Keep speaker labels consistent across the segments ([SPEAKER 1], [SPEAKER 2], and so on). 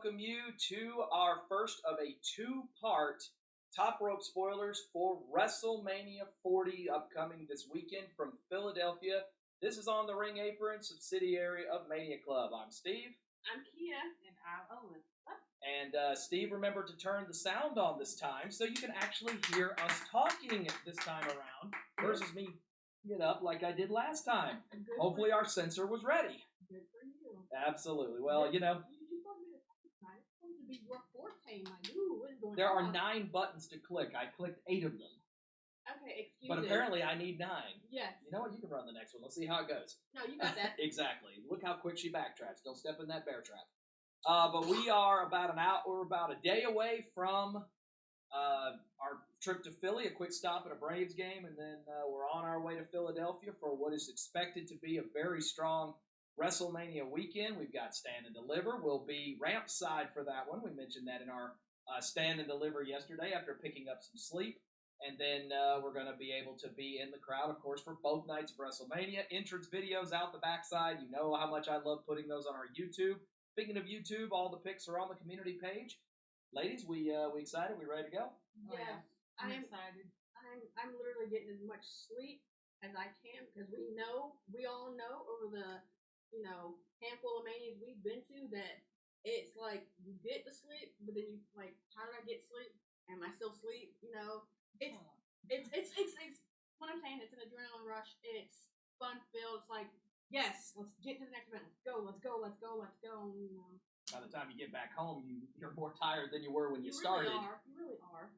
[SPEAKER 1] welcome you to our first of a two-part Top Rope spoilers for WrestleMania 40 upcoming this weekend from Philadelphia. This is on the Ring Apron, subsidiary of Mania Club. I'm Steve.
[SPEAKER 2] I'm Kia. And I'm Alyssa.
[SPEAKER 1] And Steve remembered to turn the sound on this time so you can actually hear us talking this time around versus me get up like I did last time. Hopefully our sensor was ready.
[SPEAKER 2] Good for you.
[SPEAKER 1] Absolutely. Well, you know. There are 9 buttons to click. I clicked 8 of them.
[SPEAKER 2] Okay, excuse me.
[SPEAKER 1] But apparently I need 9.
[SPEAKER 2] Yes.
[SPEAKER 1] You know what? You can run the next one. Let's see how it goes.
[SPEAKER 2] No, you got that.
[SPEAKER 1] Exactly. Look how quick she backtracks. Don't step in that bear trap. But we are we're about a day away from our trip to Philly, a quick stop at a Braves game, and then we're on our way to Philadelphia for what is expected to be a very strong WrestleMania weekend. We've got Stand and Deliver. We'll be ramp side for that one. We mentioned that in our Stand and Deliver yesterday after picking up some sleep. And then we're going to be able to be in the crowd, of course, for both nights of WrestleMania. Entrance videos out the backside. You know how much I love putting those on our YouTube. Speaking of YouTube, all the pics are on the community page. Ladies, we excited? We ready to go?
[SPEAKER 2] Yes.
[SPEAKER 3] I'm excited.
[SPEAKER 2] I'm literally getting as much sleep as I can because we all know over the handful of manias we've been to that it's like you get to sleep, but then you like, how did I get sleep? Am I still asleep? It's what I'm saying. It's an adrenaline rush. It's fun filled. It's like, yes, let's get to the next event. Let's go.
[SPEAKER 1] By the time you get back home, you're more tired than you were when you started.
[SPEAKER 2] You really are.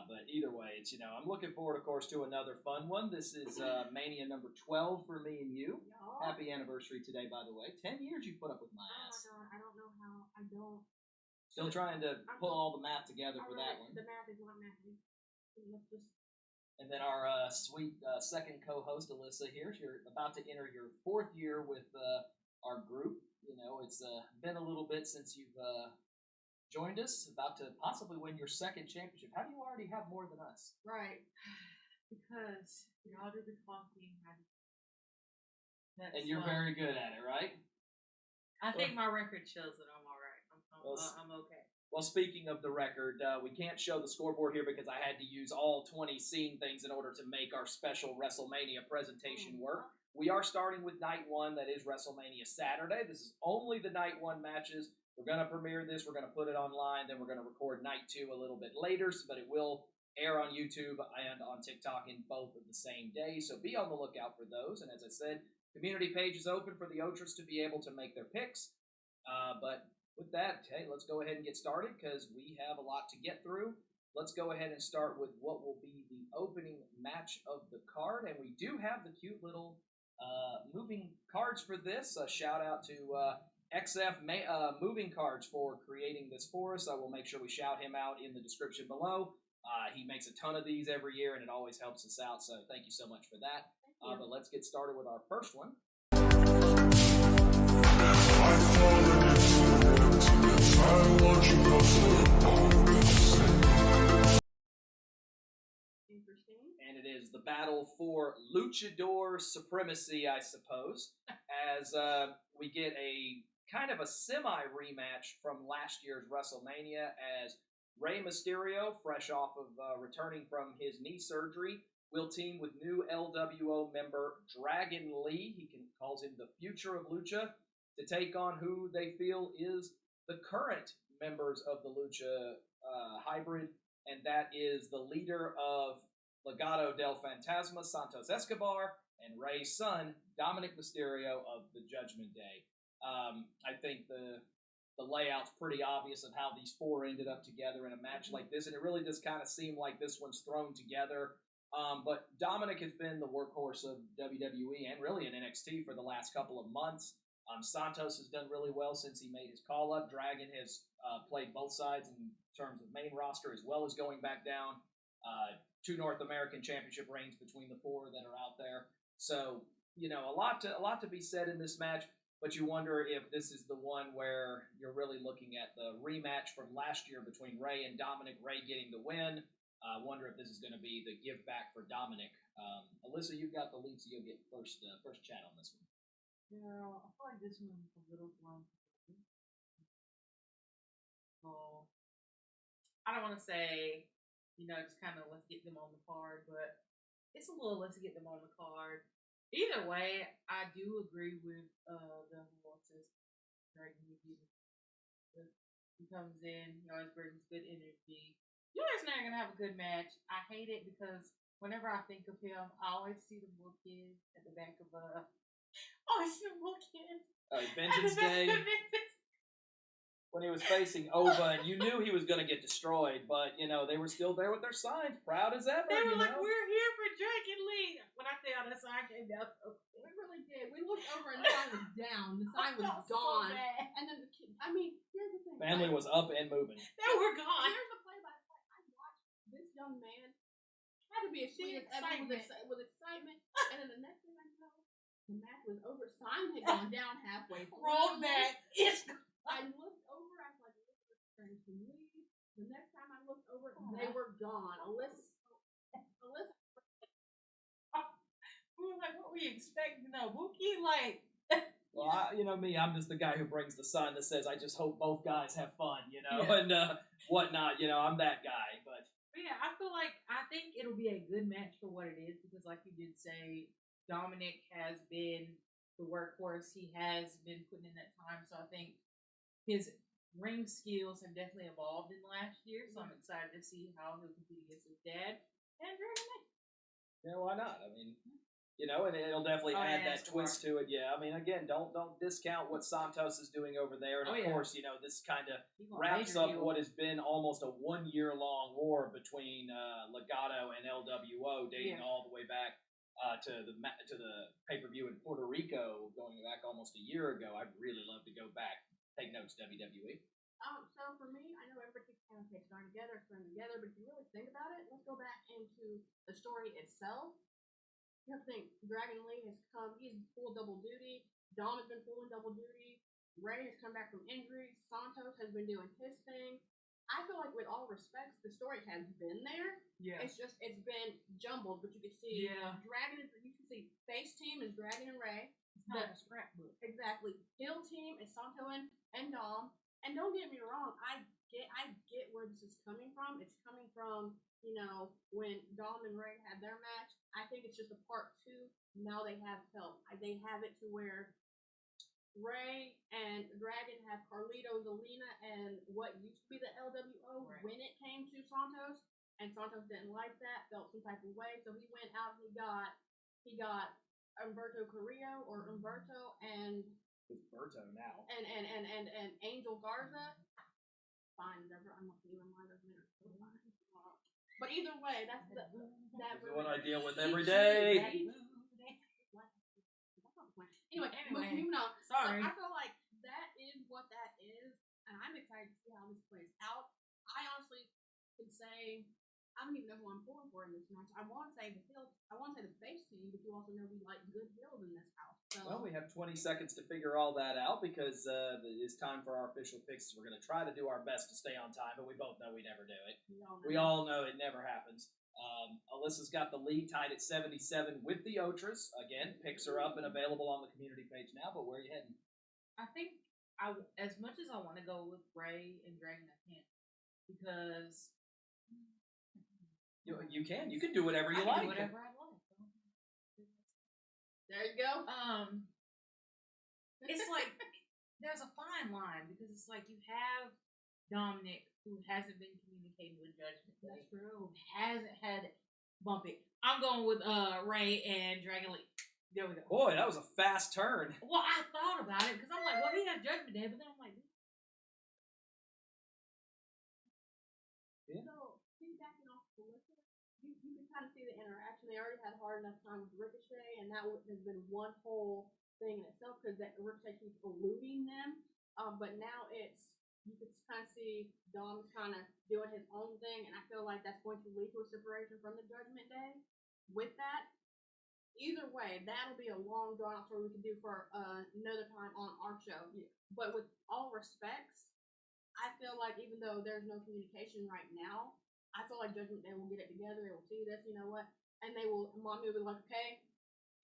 [SPEAKER 1] But either way, it's I'm looking forward, of course, to another fun one. This is Mania number 12 for me and you.
[SPEAKER 2] Yeah.
[SPEAKER 1] Happy anniversary today, by the way. 10 years you put up with my ass.
[SPEAKER 2] Oh my god, I don't know how. I don't.
[SPEAKER 1] Still trying to pull all the math together for that one.
[SPEAKER 2] The math is not mathing.
[SPEAKER 1] And then our sweet second co-host, Alyssa, here. You're about to enter your 4th year with our group. It's been a little bit since you've joined us, about to possibly win your 2nd championship. How do you already have more than us?
[SPEAKER 2] Right.
[SPEAKER 3] Because y'all do the talking.
[SPEAKER 1] And you're very good at it, right?
[SPEAKER 3] I think my record shows that I'm all right. I'm okay.
[SPEAKER 1] Well, speaking of the record, we can't show the scoreboard here because I had to use all 20 scene things in order to make our special WrestleMania presentation work. We are starting with night 1, that is WrestleMania Saturday. This is only the night 1 matches. We're going to premiere this. We're going to put it online. Then we're going to record night 2 a little bit later, but it will air on YouTube and on TikTok in both of the same day. So be on the lookout for those. And as I said, community page is open for the OTRAs to be able to make their picks. But with that, hey, let's go ahead and get started because we have a lot to get through. Let's go ahead and start with what will be the opening match of the card. And we do have the cute little moving cards for this. A shout out to XF Moving Cards for creating this for us. I will make sure we shout him out in the description below. He makes a ton of these every year, and it always helps us out. So thank you so much for that. But let's get started with our first one.
[SPEAKER 2] Interesting.
[SPEAKER 1] And it is the battle for luchador supremacy, I suppose, as we get a kind of a semi-rematch from last year's WrestleMania as Rey Mysterio, fresh off of returning from his knee surgery, will team with new LWO member Dragon Lee. He calls him the future of Lucha, to take on who they feel is the current members of the Lucha hybrid, and that is the leader of Legado del Fantasma, Santos Escobar, and Rey's son, Dominik Mysterio of the Judgment Day. I think the layout's pretty obvious of how these 4 ended up together in a match like this, and it really does kind of seem like this one's thrown together. But Dominik has been the workhorse of WWE and really in NXT for the last couple of months. Santos has done really well since he made his call-up. Dragon has played both sides in terms of main roster as well as going back down. 2 North American Championship reigns between the 4 that are out there. So, a lot to be said in this match, but you wonder if this is the one where you're really looking at the rematch from last year between Rey and Dominik, Rey getting the win. I wonder if this is going to be the give back for Dominik. Alyssa, you've got the lead, so you'll get first chat on this one.
[SPEAKER 3] Yeah, I feel like this one's a little blunt. want to say, just kind of let's get them on the card, but it's a little let's get them on the card. Either way, I do agree with the horses. He comes in, he always brings good energy. You guys are gonna have a good match. I hate it because whenever I think of him, I always see the bookend at the back of always see the bookend.
[SPEAKER 1] Vengeance Day. When he was facing Ova, and you knew he was going to get destroyed, but, they were still there with their signs, proud as ever,
[SPEAKER 3] They were like, we're here for Dragon League. When I say that sign came down,
[SPEAKER 2] we really did. We looked over and the sign was down. The sign was gone. So and then, here's the thing.
[SPEAKER 1] Family was up and moving.
[SPEAKER 3] They were gone.
[SPEAKER 2] Here's the play-by-play. I watched this young man had to be as sweet as ever with excitement. And then the next thing I know, the match was over. Sign had gone down halfway.
[SPEAKER 3] Rolled back.
[SPEAKER 2] I looked over. I was like, Alyssa turned to leave. The next time I looked over, they were gone. Alyssa.
[SPEAKER 3] We were like, what were you expecting? Wookie, like.
[SPEAKER 1] Well, me, I'm just the guy who brings the sign that says, I just hope both guys have fun, and whatnot. I'm that guy. But
[SPEAKER 3] yeah, I think it'll be a good match for what it is because, like you did say, Dominik has been the workhorse. He has been putting in that time, so I think his ring skills have definitely evolved in the last year. So I'm excited to see how he'll compete against his dad and Dragon League.
[SPEAKER 1] Yeah, why not? I mean, and it'll definitely add that twist to it. Yeah, I mean, again, don't discount what Santos is doing over there. And of course, this kind of wraps up what has been almost a 1 year long war between Legado and LWO, dating all the way back to the pay-per-view in Puerto Rico, going back almost a year ago. I'd really love to go back. Take notes, WWE.
[SPEAKER 2] So for me, I know everybody kind of takes time together, but if you really think about it, let's go back into the story itself. You have to think, Dragon Lee has come, he's full double duty, Dom has been full double duty, Ray has come back from injury, Santos has been doing his thing. I feel like with all respects, the story has been there.
[SPEAKER 3] Yeah.
[SPEAKER 2] It's been jumbled, but you can see you can see face team is Dragon and Ray.
[SPEAKER 3] It's not a scrapbook.
[SPEAKER 2] Exactly. Hill team is Santo and Dom. And don't get me wrong, I get where this is coming from. It's coming from, when Dom and Ray had their match. I think it's just a part 2. Now they have help. They have it to where Ray and Dragon have Carlito, Zelina, and what used to be the LWO when it came to Santos. And Santos didn't like that, felt some type of way. So he went out and he got Humberto Carrillo or Humberto and
[SPEAKER 1] Humberto now.
[SPEAKER 2] And Angel Garza. Fine, whatever. I'm not even mind those men are so fine. But either way, that's
[SPEAKER 1] what I deal with every day.
[SPEAKER 2] Anyway, moving on.
[SPEAKER 3] Sorry.
[SPEAKER 2] I feel like that is what that is, and I'm excited to see how this plays out. I honestly can say I don't even know who I'm pulling for in this match. I want to say the heel. I want to say the face team, but you also know we like good heels in this house. So.
[SPEAKER 1] Well, we have 20 seconds to figure all that out because it's time for our official picks. We're going to try to do our best to stay on time, but we both know we never do it. We all know it never happens. Alyssa's got the lead tied at 77 with the OTRAs. Again, picks are up and available on the community page now, but where are you heading?
[SPEAKER 3] I think as much as I want to go with Ray and Dragon, I can't because...
[SPEAKER 1] You can do whatever you like.
[SPEAKER 3] Do whatever I like.
[SPEAKER 2] There you go.
[SPEAKER 3] It's like there's a fine line because it's like you have Dominik who hasn't been communicating with Judgment Day.
[SPEAKER 2] That's true.
[SPEAKER 3] Hasn't had bumpy. I'm going with Ray and Dragon Lee. There we go.
[SPEAKER 1] Boy, that was a fast turn.
[SPEAKER 3] Well, I thought about it because I'm like, well, he has Judgment Day, but then I'm like,
[SPEAKER 2] yeah. So piggybacking off Alyssa, you can kind of see the interaction. They already had hard enough time with Ricochet, and that has been one whole thing in itself because Ricochet keeps eluding them. But now you can kind of see Dom's kind of doing his own thing, and I feel like that's going to lead to a separation from the Judgment Day. With that, either way, that'll be a long drawn out story we can do for another time on our show. Yeah. But with all respects, I feel like even though there's no communication right now, I feel like Judgment Day will get it together. They will see this, you know what? And Mommy will be like, okay,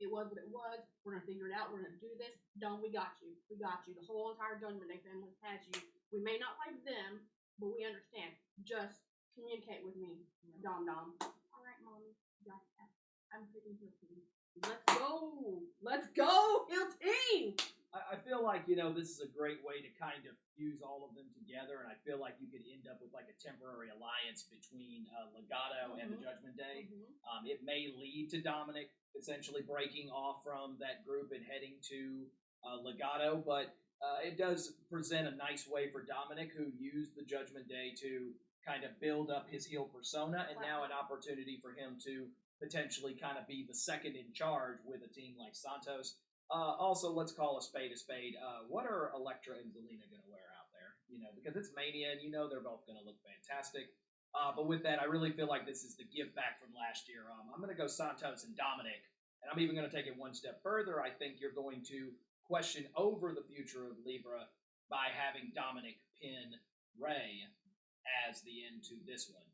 [SPEAKER 2] it was what it was. We're going to figure it out. We're going to do this. Dom, we got you. We got you. The whole entire Judgment Day family has you. We may not like them, but we understand. Just Communicate with me, Dom. All right, mommy. Got that. I'm picking heel team. Let's go. Let's go, heel team.
[SPEAKER 1] I feel like, this is a great way to kind of fuse all of them together, and I feel like you could end up with like a temporary alliance between Legato and the Judgment Day. It may lead to Dominik essentially breaking off from that group and heading to Legato, but it does present a nice way for Dominik, who used the Judgment Day to kind of build up his heel persona, and now an opportunity for him to potentially kind of be the second in charge with a team like Santos. Also, let's call a spade a spade. What are Elektra and Zelina going to wear out there? Because it's Mania, and they're both going to look fantastic. But with that, I really feel like this is the give back from last year. I'm going to go Santos and Dominik, and I'm even going to take it one step further. I think you're going to question over the future of Libra by having Dominik pin Rey as the end to this one.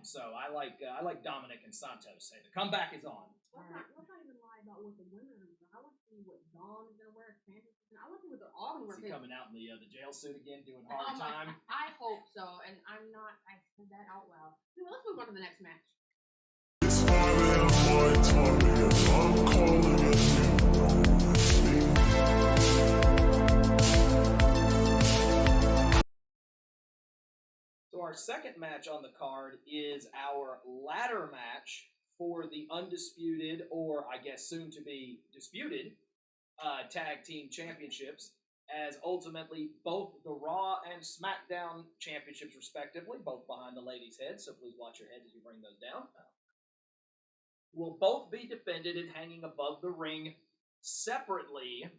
[SPEAKER 1] So I like Dominik and Santos. Say the comeback is on.
[SPEAKER 2] Let's not even lie about what the women are. I want to see what Dom is going to wear. I want to see what they're all going to wear.
[SPEAKER 1] Is he coming out in the jail suit again, doing hard time?
[SPEAKER 2] I hope so, and I'm not. I said that out loud. Let's move on to the next match.
[SPEAKER 1] So our second match on the card is our ladder match for the undisputed, or I guess soon to be disputed, tag team championships, as ultimately both the Raw and SmackDown championships, respectively, both behind the ladies' heads, so please watch your heads as you bring those down, will both be defended and hanging above the ring separately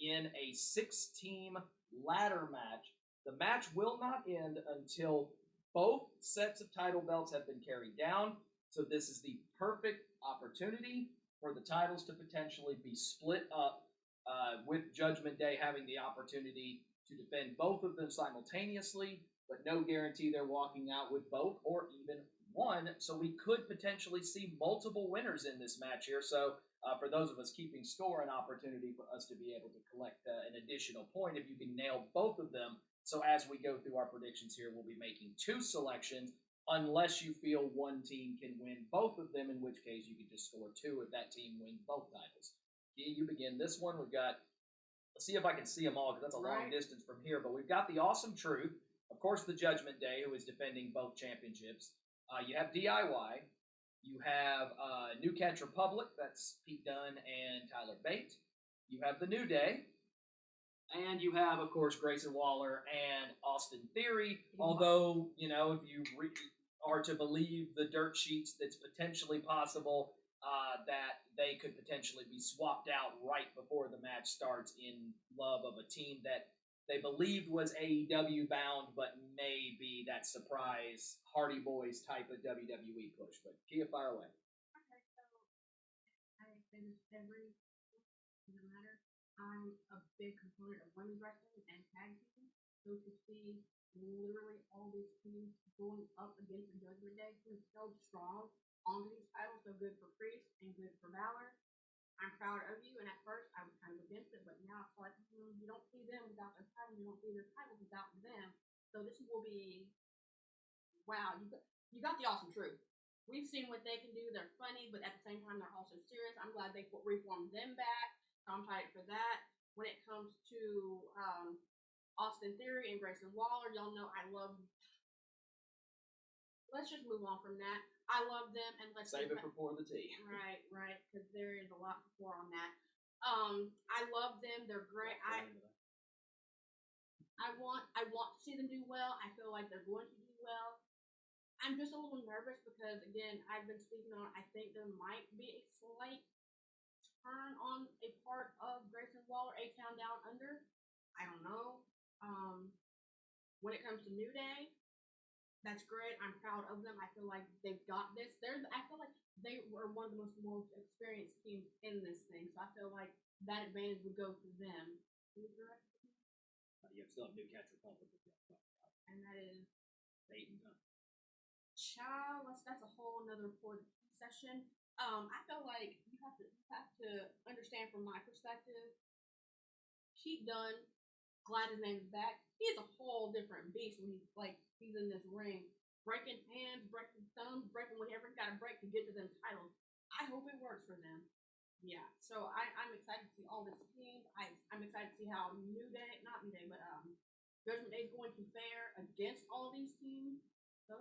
[SPEAKER 1] in a 6-team ladder match. The match will not end until both sets of title belts have been carried down, so this is the perfect opportunity for the titles to potentially be split up, with Judgment Day having the opportunity to defend both of them simultaneously, but no guarantee they're walking out with both or even one, so we could potentially see multiple winners in this match here. So for those of us keeping score, an opportunity for us to be able to collect an additional point if you can nail both of them. So as we go through our predictions here, we'll be making 2 selections, unless you feel one team can win both of them, in which case you can just score 2 if that team wins both titles. You begin this one. We've got, let's see if I can see them all, because that's a long distance from here, but we've got the Awesome Truth, of course the Judgment Day, who is defending both championships. You have DIY. You have New Catch Republic, that's Pete Dunne and Tyler Bate. You have the New Day. And you have, of course, Grayson Waller and Austin Theory. Although, if you are to believe the dirt sheets, that's potentially possible that they could potentially be swapped out right before the match starts in love of a team that they believed was AEW bound, but may be that surprise Hardy Boys type of WWE push. But Kia, fire away.
[SPEAKER 2] Okay, so I say this every no matter. I'm a big component of women's wrestling and tag team. So to see literally all these teams going up against the Judgment Day, who's so strong on these titles, so good for Priest and good for Balor. I'm proud of you, and at first I was kind of against it, but now it's like you don't see them without their titles, you don't see their titles without them. So this will be, wow, you got the Awesome Truth. We've seen what they can do. They're funny, but at the same time they're also serious. I'm glad they reformed them back. So I'm tired for that. When it comes to Austin Theory and Grayson Waller, y'all know I love. Let's just move on from that. I love them, and let's
[SPEAKER 1] save it for pour the tea.
[SPEAKER 2] Right, because there is a lot to pour on that. I love them. They're great. I want to see them do well. I feel like they're going to do well. I'm just a little nervous because, again, I've been speaking on. I think there might be a slight turn on a part of Grayson Waller, A-Town Down Under. I don't know. When it comes to New Day, that's great. I'm proud of them. I feel like they've got this. I feel like they were one of the most experienced teams in this thing, so I feel like that advantage would go to them.
[SPEAKER 1] You still have New Catch Republic,
[SPEAKER 2] and that is
[SPEAKER 1] Dayton.
[SPEAKER 2] Child, that's a whole another session. I feel like you have to understand from my perspective. Pete Dunne, glad his name is back. He's a whole different beast when he's in this ring. breaking hands, breaking thumbs, breaking whatever you got to break to get to them titles. I hope it works for them. Yeah, so I'm excited to see all this team. I'm excited to see how Judgment Day is going to fare against all these teams. So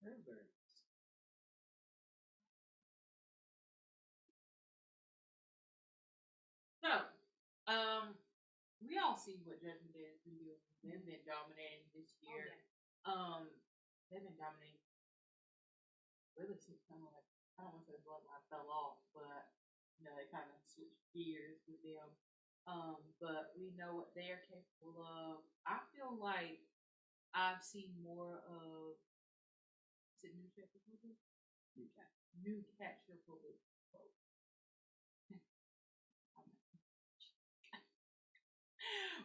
[SPEAKER 1] Very, very nice.
[SPEAKER 3] So, we all see what Judgment Day has been doing. They've been dominating this year. They've been dominating really since kind of like, I don't want to say Bloodline fell off, but they kind of switched gears with them. But we know what they're capable of. I feel like I've seen more of New Catch Republic.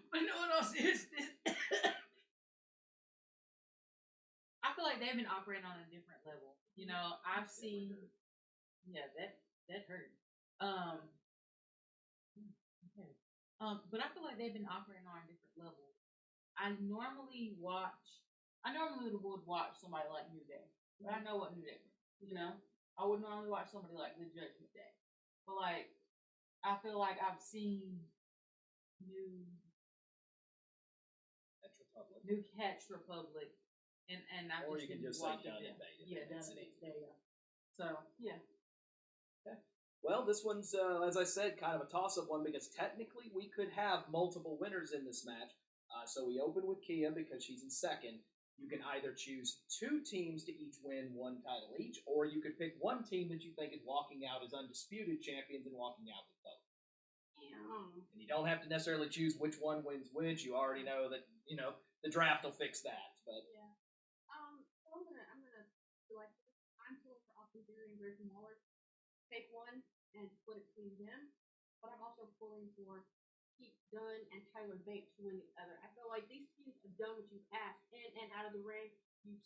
[SPEAKER 3] But no one else is this. I feel like they've been operating on a different level. I've seen. Yeah, that hurt. Okay. But I feel like they've been operating on a different level. I normally would watch somebody like New Day, but I know what New Day is. I would normally watch somebody like the Judgment Day, but like I feel like I've seen New Catch Republic, and I've
[SPEAKER 1] or
[SPEAKER 3] just
[SPEAKER 1] you can
[SPEAKER 3] been
[SPEAKER 1] just say
[SPEAKER 3] watching
[SPEAKER 1] Done
[SPEAKER 3] them.
[SPEAKER 1] and Made.
[SPEAKER 3] Yeah, Done and Made. So yeah.
[SPEAKER 1] Okay. Well, this one's, as I said, kind of a toss-up one because technically we could have multiple winners in this match. So we open with Kia because she's in second. You can either choose two teams to each win one title each, or you could pick one team that you think is walking out as undisputed champions and walking out with both. And you don't have to necessarily choose which one wins which. You already know that, the draft will fix that. But
[SPEAKER 2] yeah. So I'm gonna do like this. I'm pulling for Austin Theory and Grayson Waller. Take one and split it between them. But I'm also pulling for Pete Dunne and Tyler Bates to win the other. I feel like these teams have done what you've asked in and out of the ring.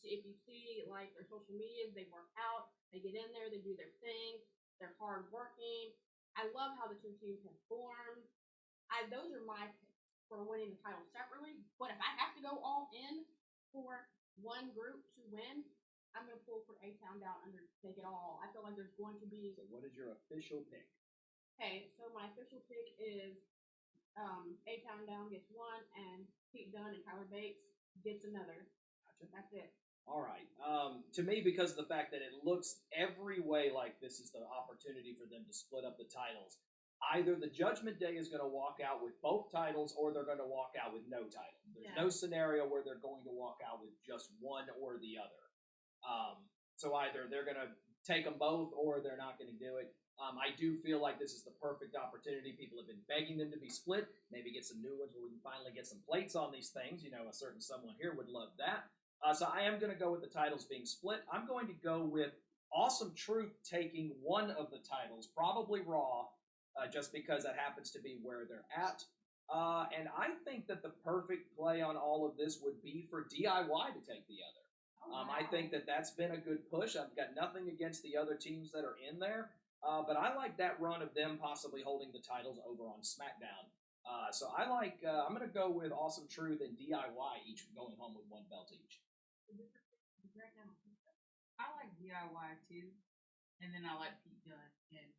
[SPEAKER 2] If you see like their social medias, they work out, they get in there, they do their thing, they're hard working. I love how the two teams have formed. Those are my picks for winning the title separately. But if I have to go all in for one group to win, I'm going to pull for A-Town Down Under to take it all. I feel like there's going to be...
[SPEAKER 1] So what is your official pick?
[SPEAKER 2] Okay, so my official pick is A-Town Down gets one, and Pete Dunne and Tyler Bates gets another.
[SPEAKER 1] Gotcha.
[SPEAKER 2] That's it.
[SPEAKER 1] All right. To me, because of the fact that it looks every way like this is the opportunity for them to split up the titles, either the Judgment Day is going to walk out with both titles or they're going to walk out with no title. There's no scenario where they're going to walk out with just one or the other. So either they're going to take them both or they're not going to do it. I do feel like this is the perfect opportunity. People have been begging them to be split. Maybe get some new ones where we can finally get some plates on these things. A certain someone here would love that. So I am going to go with the titles being split. I'm going to go with Awesome Truth taking one of the titles, probably Raw, just because that happens to be where they're at. And I think that the perfect play on all of this would be for DIY to take the other. I think that that's been a good push. I've got nothing against the other teams that are in there, but I like that run of them possibly holding the titles over on Smackdown. So I like, I'm going to go with Awesome Truth and DIY each going home with one belt each.
[SPEAKER 3] I like DIY too, and then I like Pete Dunne and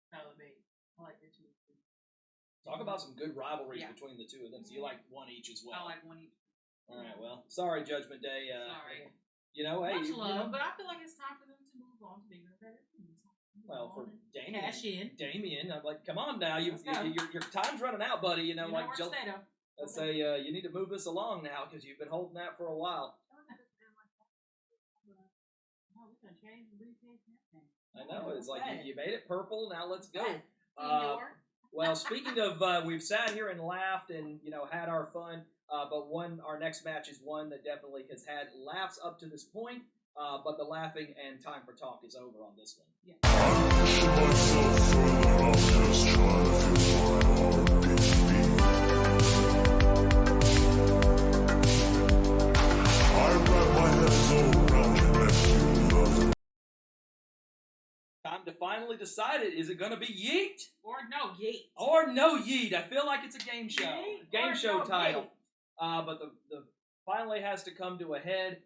[SPEAKER 3] Tyler Bates. I like the two.
[SPEAKER 1] Talk about some good rivalries between the two of them. So you like one each as well.
[SPEAKER 3] I like one each.
[SPEAKER 1] All right. Well, sorry, Judgment Day.
[SPEAKER 3] Sorry.
[SPEAKER 1] Hey,
[SPEAKER 3] much love, but I feel like it's time for them to move on to bigger and better things.
[SPEAKER 1] Well, for
[SPEAKER 3] Damien,
[SPEAKER 1] I'm like, come on now, your time's running out, buddy. Let's say you need to move this along now because you've been holding that for a while. I know. It's like you made it purple. Now let's go. Well, speaking of, we've sat here and laughed and had our fun. But our next match is one that definitely has had laughs up to this point. But the laughing and time for talk is over on this one.
[SPEAKER 3] Yeah.
[SPEAKER 1] Time to finally finally decided, is it going to be Yeet
[SPEAKER 3] Or no, Yeet.
[SPEAKER 1] or no Yeet? I feel like it's a game show.
[SPEAKER 3] Yeet
[SPEAKER 1] Game
[SPEAKER 3] or
[SPEAKER 1] show
[SPEAKER 3] no
[SPEAKER 1] title.
[SPEAKER 3] Yeet.
[SPEAKER 1] But the finally has to come to a head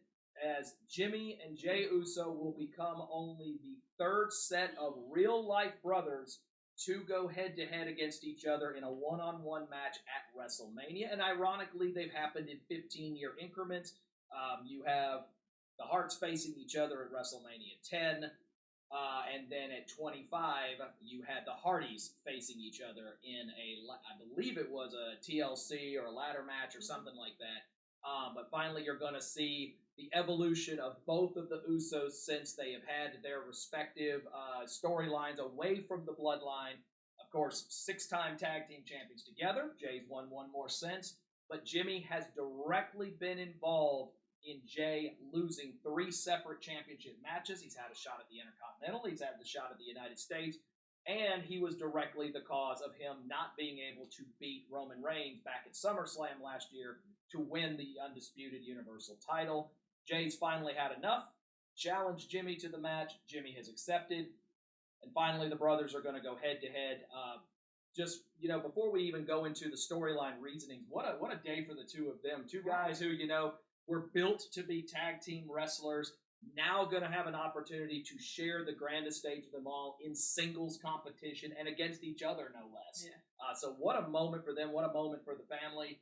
[SPEAKER 1] as Jimmy and Jey Uso will become only the third set of real-life brothers to go head-to-head against each other in a one-on-one match at WrestleMania. And ironically, they've happened in 15-year increments. You have the Hearts facing each other at WrestleMania 10, and then at 25, you had the Hardys facing each other in I believe it was a TLC or a ladder match or something like that. But finally, you're going to see the evolution of both of the Usos since they have had their respective storylines away from the Bloodline. Of course, 6-time tag team champions together. Jay's won one more since. But Jimmy has directly been involved in Jey losing 3 separate championship matches. He's had a shot at the Intercontinental. He's had the shot at the United States. And he was directly the cause of him not being able to beat Roman Reigns back at SummerSlam last year to win the Undisputed Universal title. Jay's finally had enough, challenged Jimmy to the match. Jimmy has accepted. And finally, the brothers are going to go head-to-head. Just, before we even go into the storyline reasonings, what a day for the two of them. Two guys who, were built to be tag team wrestlers, now going to have an opportunity to share the grandest stage of them all in singles competition and against each other, no less.
[SPEAKER 3] Yeah.
[SPEAKER 1] So what a moment for them. What a moment for the family.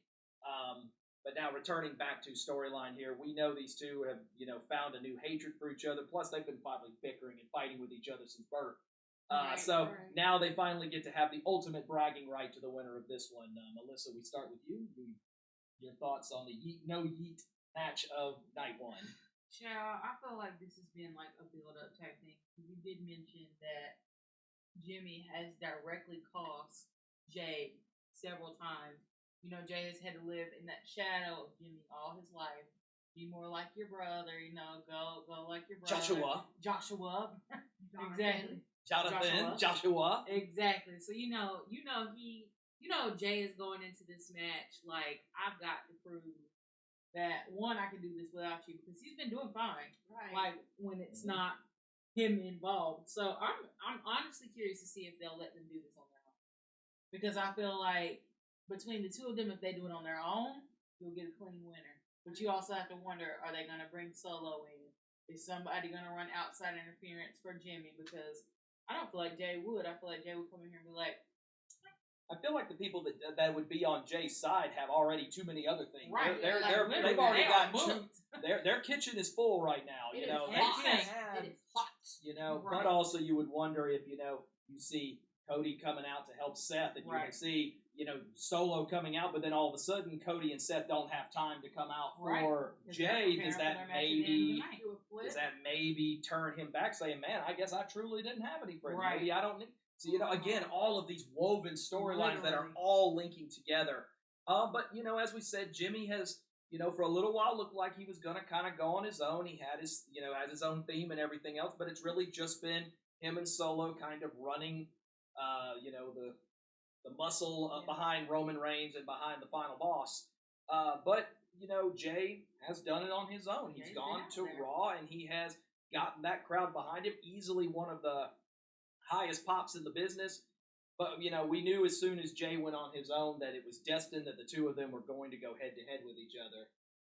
[SPEAKER 1] But now returning back to storyline here, we know these two have, found a new hatred for each other. Plus, they've been probably bickering and fighting with each other since birth. Now they finally get to have the ultimate bragging right to the winner of this one. Alyssa, we start with you. Your thoughts on the Yeet, no Yeet match of night one.
[SPEAKER 3] Child, I feel like this has been like a build-up type thing. You did mention that Jimmy has directly cost Jay several times. Jay has had to live in that shadow of Jimmy all his life. Be more like your brother, go like your brother. Joshua. Exactly.
[SPEAKER 1] Joshua.
[SPEAKER 3] Exactly. So Jay is going into this match like, I've got to prove that one, I can do this without you, because he's been doing fine.
[SPEAKER 2] Right.
[SPEAKER 3] Like when it's not him involved. So I'm honestly curious to see if they'll let them do this on their own. Because I feel like between the two of them, if they do it on their own, you'll get a clean winner. But you also have to wonder, are they going to bring Solo in? Is somebody going to run outside interference for Jimmy? Because I don't feel like Jay would. I feel like Jay would come in here and be like,
[SPEAKER 1] I feel like the people that would be on Jay's side have already too many other things.
[SPEAKER 3] Right.
[SPEAKER 1] They've already got two. Their kitchen is full right now.
[SPEAKER 2] It
[SPEAKER 1] they
[SPEAKER 2] hot.
[SPEAKER 1] can't have.
[SPEAKER 2] It is hot.
[SPEAKER 1] But also you would wonder if you see Cody coming out to help Seth, and you can see Solo coming out, but then all of a sudden Cody and Seth don't have time to come out for Jay. Does that maybe turn him back, saying, "Man, I guess I truly didn't have any friends.
[SPEAKER 3] Right.
[SPEAKER 1] Maybe I don't need." So, again, all of these woven storylines that are all linking together. But, as we said, Jimmy has, for a little while looked like he was going to kind of go on his own. He had his, has his own theme and everything else, but it's really just been him and Solo kind of running, the muscle behind Roman Reigns and behind the final boss. But, Jay has done it on his own. He's gone to Raw, and he has gotten that crowd behind him. Easily one of the highest pops in the business. But, we knew as soon as Jay went on his own that it was destined that the two of them were going to go head-to-head with each other.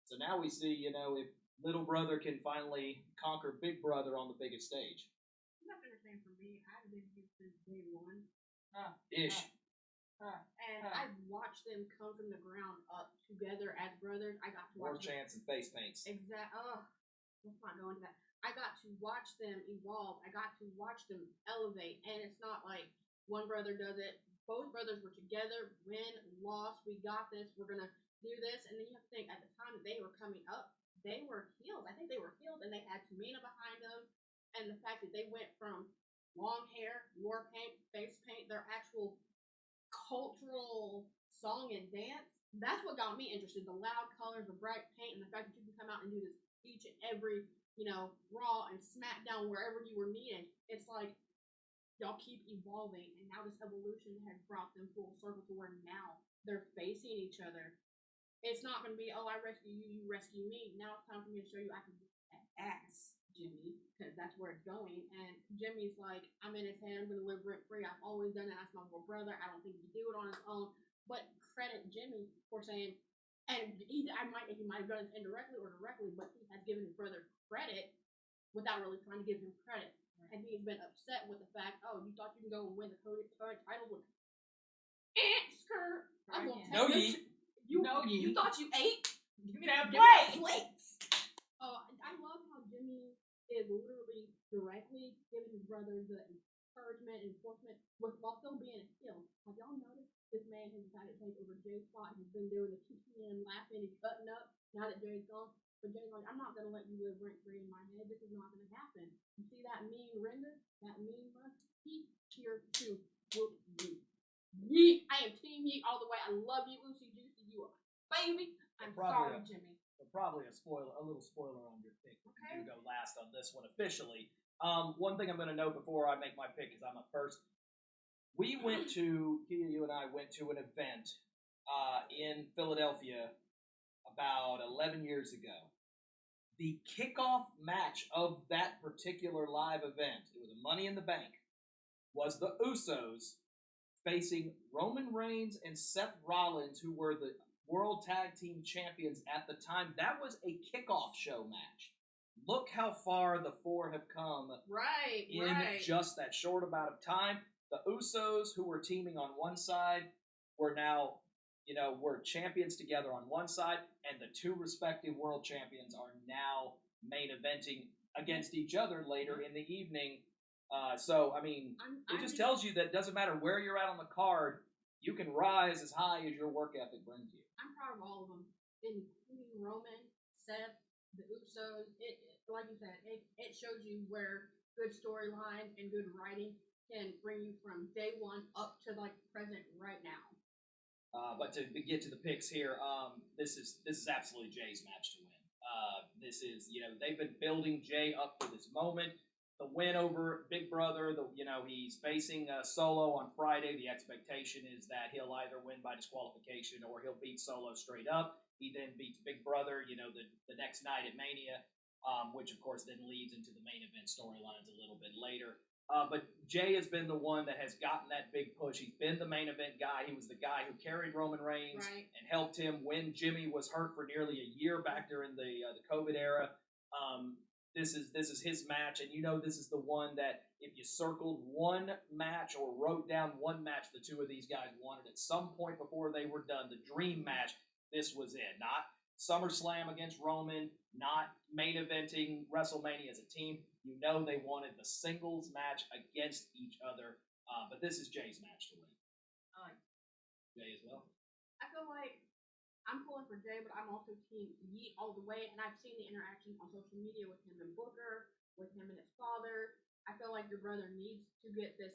[SPEAKER 1] So now we see, if little brother can finally conquer big brother on the biggest stage.
[SPEAKER 2] I'm not understand for me. I've been here since day one. And I've watched them come from the ground up together as brothers. I got to
[SPEAKER 1] More
[SPEAKER 2] watch
[SPEAKER 1] chance and face paints.
[SPEAKER 2] Let's not go into that. I got to watch them evolve. I got to watch them elevate. And it's not like one brother does it. Both brothers were together, win, lost, we got this, we're going to do this. And then you have to think, at the time that they were coming up, they were heels. I think they were heels, and they had Tamina behind them. And the fact that they went from long hair, war paint, face paint, their actual cultural song and dance, that's what got me interested. The loud colors, the bright paint, and the fact that you can come out and do this each and every, Raw and Smackdown, wherever you were needed. It's like, y'all keep evolving, and now this evolution has brought them full circle to where now they're facing each other. It's not going to be, oh, I rescue you, you rescue me. Now it's time for me to show you I can beat that ass. Jimmy, because that's where it's going. And Jimmy's like, I'm in his head. I'm going to live rent free. I've always done it. That's my little brother. I don't think he can do it on his own. But credit Jimmy for saying, and he might have done it indirectly or directly, but he has given his brother credit without really trying to give him credit. And he's been upset with the fact, oh, you thought you can go and win the current title with skirt. I'm gonna
[SPEAKER 1] No,
[SPEAKER 2] take you thought you ate?
[SPEAKER 3] Give me that
[SPEAKER 2] plates. Oh, I love how Jimmy is literally directly giving his brother the encouragement and enforcement while still being a heel. Have y'all noticed this man has decided to take over Jay's spot? He's been doing the kicking, laughing, and cutting up now that Jay's gone. But Jay's like, I'm not gonna let you live rent free in my head. This is not gonna happen. You see that mean render? That mean must he here to whoop you. Yeet! I am Team Yeet all the way. I love you, Lucy Juicy. You are baby. I'm sorry, Jimmy.
[SPEAKER 1] Probably a little spoiler on your pick. Okay. You go last on this one officially. One thing I'm going to know before I make my pick is I'm up first. You and I went to an event in Philadelphia about 11 years ago. The kickoff match of that particular live event, it was a Money in the Bank, was the Usos facing Roman Reigns and Seth Rollins, who were the World Tag Team Champions at the time. That was a kickoff show match. Look how far the four have come in just that short amount of time. The Usos, who were teaming on one side, were now, were champions together on one side, and the two respective world champions are now main eventing against each other later in the evening. It just tells you that it doesn't matter where you're at on the card, you can rise as high as your work ethic brings you.
[SPEAKER 2] I'm proud of all of them, including Roman, Seth, the Usos. Like you said, it shows you where good storyline and good writing can bring you from day one up to like present right now.
[SPEAKER 1] But to get to the picks here, this is absolutely Jay's match to win. This is, they've been building Jay up to this moment. The win over Big Brother, he's facing Solo on Friday. The expectation is that he'll either win by disqualification or he'll beat Solo straight up. He then beats Big Brother, the next night at Mania, which of course then leads into the main event storylines a little bit later. But Jay has been the one that has gotten that big push. He's been the main event guy. He was the guy who carried Roman Reigns and helped him when Jimmy was hurt for nearly a year back during the COVID era. This is his match, and this is the one that if you circled one match or wrote down one match the two of these guys wanted at some point before they were done, the dream match, this was it. Not SummerSlam against Roman, not main eventing WrestleMania as a team. They wanted the singles match against each other, but this is Jay's match to win. Jay as well?
[SPEAKER 2] I feel like I'm pulling for Jay, but I'm also Team Yeet all the way, and I've seen the interactions on social media with him and Booker, with him and his father. I feel like your brother needs to get this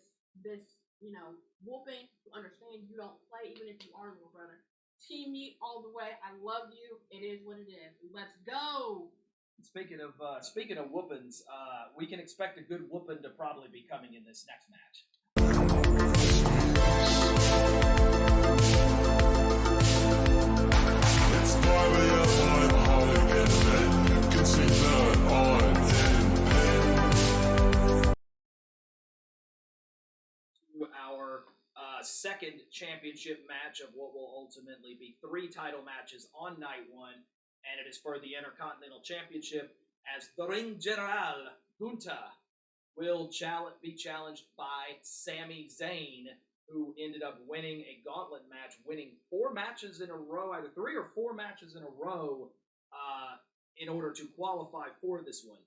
[SPEAKER 2] whooping to understand you don't play, even if you are a little brother. Team Yeet all the way. I love you. It is what it is. Let's go.
[SPEAKER 1] Speaking of whoopings, we can expect a good whooping to probably be coming in this next match.
[SPEAKER 4] It's 5 a.m. on Holiday, and you can see that on
[SPEAKER 1] To our second championship match of what will ultimately be 3 title matches on night one, and it is for the Intercontinental Championship as the Ring General Gunther will be challenged by Sami Zayn, who ended up winning a gauntlet match, winning 4 matches in a row, either 3 or 4 matches in a row, in order to qualify for this one.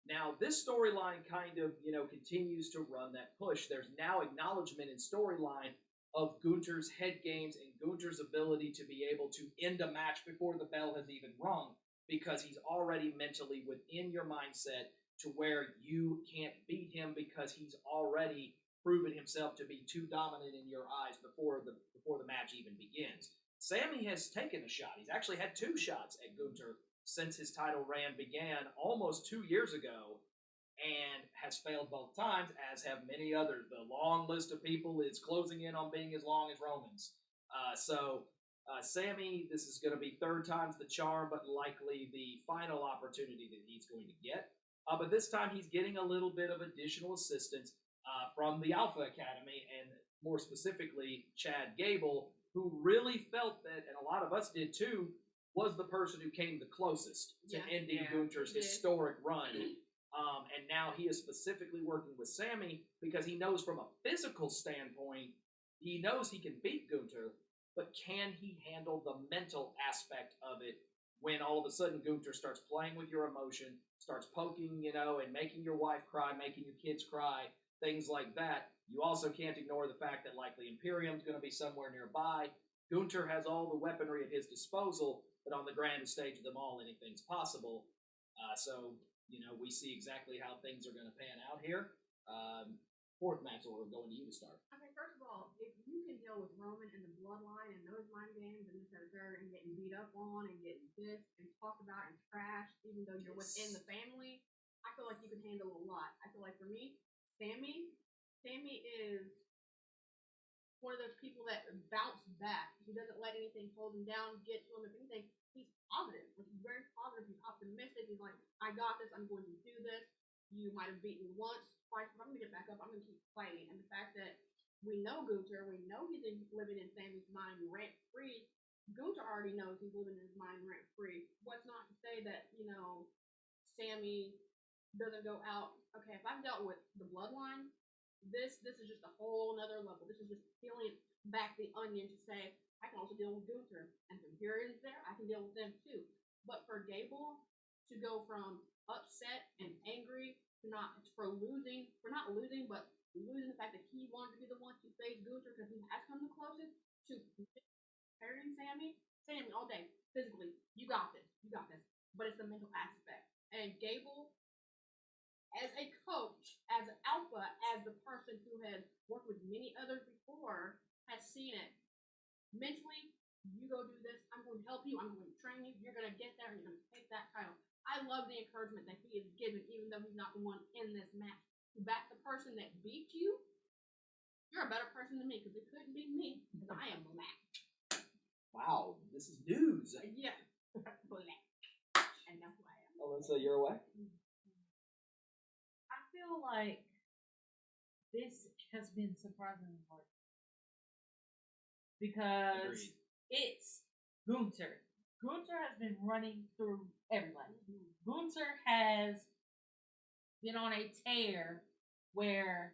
[SPEAKER 1] Now, this storyline kind of, continues to run that push. There's now acknowledgement in storyline of Gunther's head games and Gunther's ability to be able to end a match before the bell has even rung, because he's already mentally within your mindset to where you can't beat him because he's already proven himself to be too dominant in your eyes before the match even begins. Sami has taken a shot. He's actually had 2 shots at Gunther since his title reign began almost 2 years ago, and has failed both times, as have many others. The long list of people is closing in on being as long as Roman's. Sami, this is going to be 3rd time's the charm, but likely the final opportunity that he's going to get. But this time he's getting a little bit of additional assistance from the Alpha Academy, and more specifically, Chad Gable, who really felt that, and a lot of us did too, was the person who came the closest to ending Gunther's historic run. And now he is specifically working with Sami because he knows from a physical standpoint, he knows he can beat Gunther, but can he handle the mental aspect of it when all of a sudden Gunther starts playing with your emotion, starts poking, and making your wife cry, making your kids cry, things like that. You also can't ignore the fact that likely Imperium's going to be somewhere nearby. Gunther has all the weaponry at his disposal, but on the grandest stage of them all, anything's possible. So we see exactly how things are going to pan out here. Fourth match order, going to you to start.
[SPEAKER 2] Okay, first of all, if you can deal with Roman and the Bloodline and those mind games and this and third and getting beat up on and getting dissed and talked about and trashed, even though you're within the family, I feel like you can handle a lot. I feel like for me, Sami is one of those people that bounce back. He doesn't let anything hold him down, get to him. If anything, he's positive. Like, he's very positive. He's optimistic. He's like, I got this. I'm going to do this. You might have beaten me once, twice, but I'm going to get back up. I'm going to keep fighting. And the fact that we know Gunther, we know he's living in Sami's mind rent-free. Gunther already knows he's living in his mind rent-free. What's not to say that, Sami doesn't go out. Okay, if I've dealt with the Bloodline, this is just a whole nother level. This is just peeling back the onion to say, I can also deal with Gunther. And from here and there, I can deal with them too. But for Gable to go from upset and angry to not losing, but losing the fact that he wanted to be the one to face Gunther because he has come the closest to carrying Sami all day, physically, you got this. But it's the mental aspect. And Gable, as a coach, as an alpha, as the person who has worked with many others before, has seen it. Mentally, you go do this, I'm going to help you, I'm going to train you, you're going to get there, and you're going to take that title. I love the encouragement that he is given, even though he's not the one in this match. To back the person that beat you, you're a better person than me, because it couldn't be me, because I am black.
[SPEAKER 1] Wow, this is news.
[SPEAKER 2] Yeah, black. And that's who I am.
[SPEAKER 1] Alyssa, you're away?
[SPEAKER 3] I feel like this has been surprisingly hard. Because it's Gunther. Gunther has been running through everybody. Gunther has been on a tear where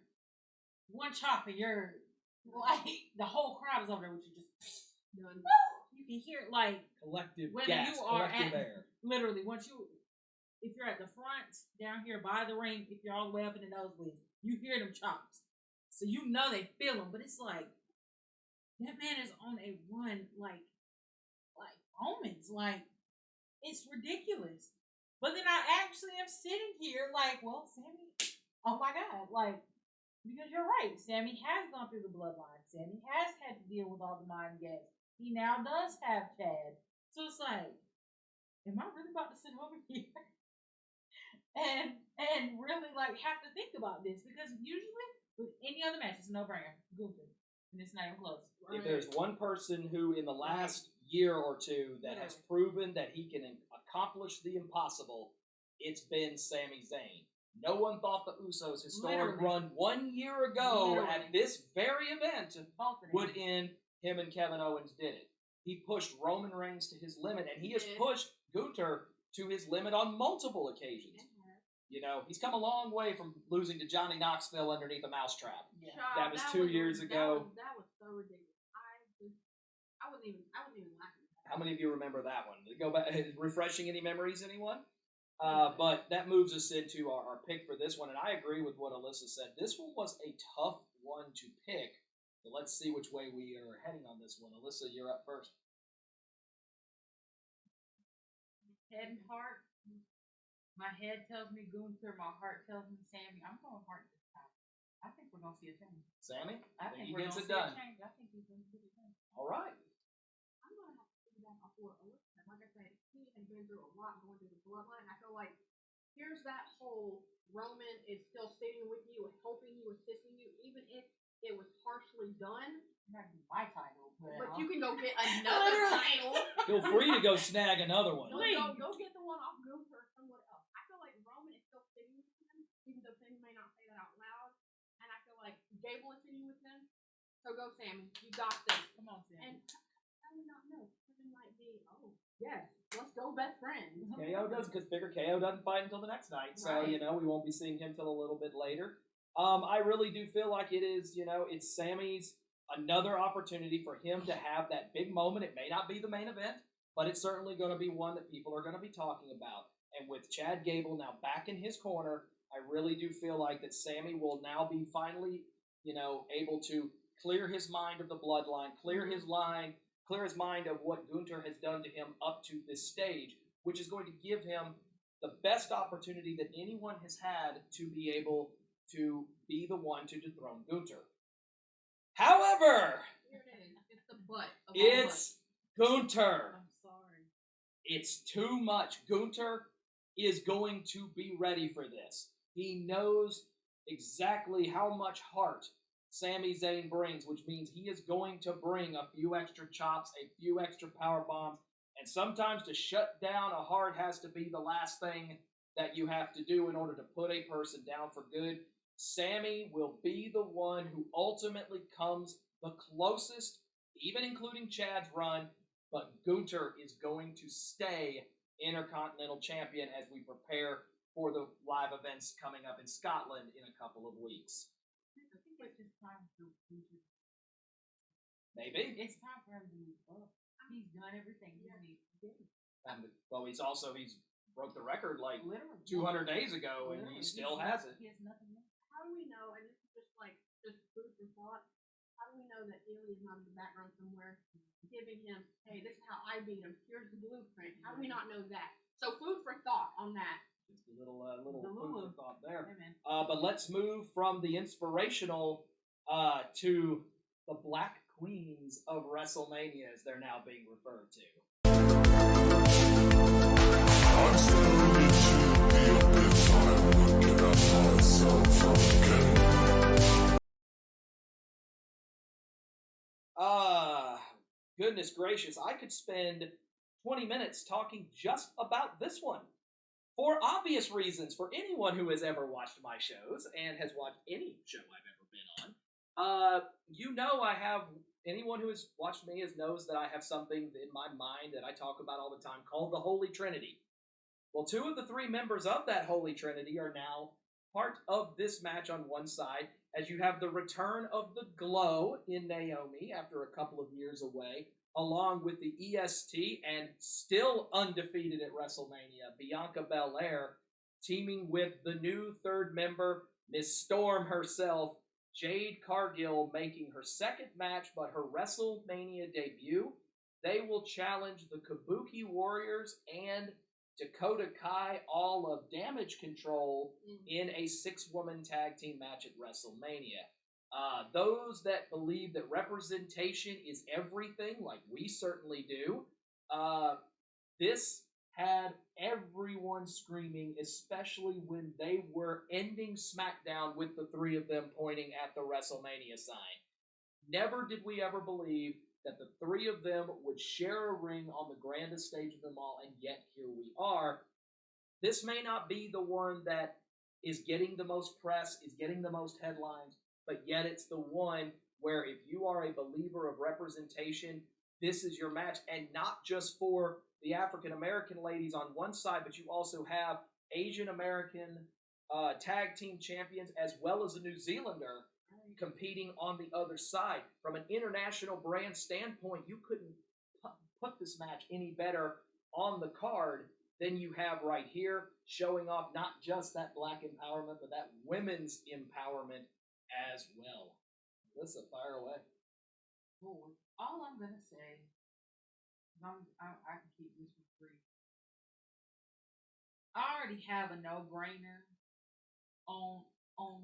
[SPEAKER 3] one chop and you're like, the whole crowd is over there with you just done. You can hear it like
[SPEAKER 1] collective
[SPEAKER 3] whether
[SPEAKER 1] gas,
[SPEAKER 3] you are
[SPEAKER 1] collective
[SPEAKER 3] at
[SPEAKER 1] air.
[SPEAKER 3] literally if you're at the front down here by the ring, if you're all the way up in the nosebleeds, you hear them chops. So you know they feel them, but it's like that man is on a run like Romans. Like, it's ridiculous. But then I actually am sitting here like, well, Sami, oh my God. Like, because you're right. Sami has gone through the bloodline. Sami has had to deal with all the mind games. He now does have Chad. So it's like, am I really about to sit over here and really like have to think about this? Because usually with any other match, it's a no-brainer. Gunther. And it's not even close.
[SPEAKER 1] If there's one person who in the last year or two that has proven that he can accomplish the impossible, it's been Sami Zayn. No one thought the Usos' historic run 1 year ago at this very event would end. Him and Kevin Owens did it. He pushed Roman Reigns to his limit, and he has pushed Gunther to his limit on multiple occasions. He's come a long way from losing to Johnny Knoxville underneath a mousetrap.
[SPEAKER 2] Yeah.
[SPEAKER 1] That was 2 years ago.
[SPEAKER 2] That was so ridiculous. I wasn't even laughing.
[SPEAKER 1] How many of you remember that one? Go back, refreshing any memories, anyone? But that moves us into our pick for this one, and I agree with what Alyssa said. This one was a tough one to pick, so let's see which way we are heading on this one. Alyssa, you're up first.
[SPEAKER 3] Head and heart. My head tells me Gunther, my heart tells me Sami. I'm going heart this time. I think we're going to see a change.
[SPEAKER 1] Sami?
[SPEAKER 3] I think
[SPEAKER 1] he
[SPEAKER 3] we're
[SPEAKER 1] gets
[SPEAKER 3] going to
[SPEAKER 1] it
[SPEAKER 3] see
[SPEAKER 1] done.
[SPEAKER 3] a change. I think he's going to get it done.
[SPEAKER 1] All right.
[SPEAKER 2] I'm going to have to piggyback off what Alyssa. Like I said, he has been through a lot going through the bloodline. I feel like here's that whole Roman is still sitting with you, helping you, assisting you, even if it was harshly done.
[SPEAKER 3] That would be my title.
[SPEAKER 2] But you can go get another title.
[SPEAKER 1] Feel free to go snag another one.
[SPEAKER 2] Go get the one off Gunther or someone else. I feel like Roman is still sitting Gable is sitting with them. So go, Sammy. You got this.
[SPEAKER 3] Come on, Sam.
[SPEAKER 2] And I would not know. It might be, oh, yes, let's go, best friends.
[SPEAKER 1] KO doesn't, because bigger KO doesn't fight until the next night, so
[SPEAKER 2] Right.
[SPEAKER 1] we won't be seeing him till a little bit later. I really do feel like it is, it's Sammy's another opportunity for him to have that big moment. It may not be the main event, but it's certainly going to be one that people are going to be talking about. And with Chad Gable now back in his corner, I really do feel like that Sami will now be finally, able to clear his mind of the bloodline, clear his mind of what Gunther has done to him up to this stage, which is going to give him the best opportunity that anyone has had to be able to be the one to dethrone Gunther. However,
[SPEAKER 2] Here it is. It's the butt. Of all
[SPEAKER 1] it's Gunther.
[SPEAKER 3] I'm sorry.
[SPEAKER 1] It's too much. Gunther is going to be ready for this. He knows exactly how much heart Sami Zayn brings, which means he is going to bring a few extra chops, a few extra power bombs, and sometimes to shut down a heart has to be the last thing that you have to do in order to put a person down for good. Sami will be the one who ultimately comes the closest, even including Chad's run, but Gunther is going to stay Intercontinental Champion as we prepare for the live events coming up in Scotland in a couple of weeks.
[SPEAKER 3] I think it's just time for Gunther.
[SPEAKER 1] Maybe.
[SPEAKER 3] It's time for him to move up. He's done everything he needs to do.
[SPEAKER 1] Well, he's broke the record like
[SPEAKER 3] Literally.
[SPEAKER 1] 200 days ago, and he
[SPEAKER 3] Literally.
[SPEAKER 1] still has it.
[SPEAKER 3] He has nothing left.
[SPEAKER 2] How do we know, and this is just food for thought, how do we know that Ilya is not in the background somewhere giving him, hey, this is how I beat him, here's the blueprint? How do we not know that? So food for thought on that.
[SPEAKER 1] Just a little food
[SPEAKER 3] Lulu.
[SPEAKER 1] for thought there.
[SPEAKER 3] Hey, man.
[SPEAKER 1] But let's move from the inspirational to the Black Queens of WrestleMania, as they're now being referred to.
[SPEAKER 4] I'm staring into the abyss. I'm looking at myself again.
[SPEAKER 1] Goodness gracious, I could spend 20 minutes talking just about this one. For obvious reasons, for anyone who has ever watched my shows and has watched any show I've ever been on, anyone who has watched me knows that I have something in my mind that I talk about all the time called the Holy Trinity. Well, two of the three members of that Holy Trinity are now part of this match on one side, as you have the return of the Glow in Naomi after a couple of years away, along with the EST and still undefeated at WrestleMania, Bianca Belair, teaming with the new third member, Miss Storm herself, Jade Cargill, making her second match but her WrestleMania debut. They will challenge the Kabuki Warriors and Dakota Kai, all of Damage Control, in a 6-woman tag team match at WrestleMania. Those that believe that representation is everything, like we certainly do, this had everyone screaming, especially when they were ending SmackDown with the three of them pointing at the WrestleMania sign. Never did we ever believe that the three of them would share a ring on the grandest stage of them all, and yet here we are. This may not be the one that is getting the most press, is getting the most headlines, but yet it's the one where if you are a believer of representation, this is your match, and not just for the African-American ladies on one side, but you also have Asian-American tag team champions as well as a New Zealander competing on the other side. From an international brand standpoint, you couldn't put this match any better on the card than you have right here, showing off not just that black empowerment, but that women's empowerment as well. Alyssa, fire away.
[SPEAKER 3] Well, all I'm gonna say, I can keep this one brief. I already have a no-brainer on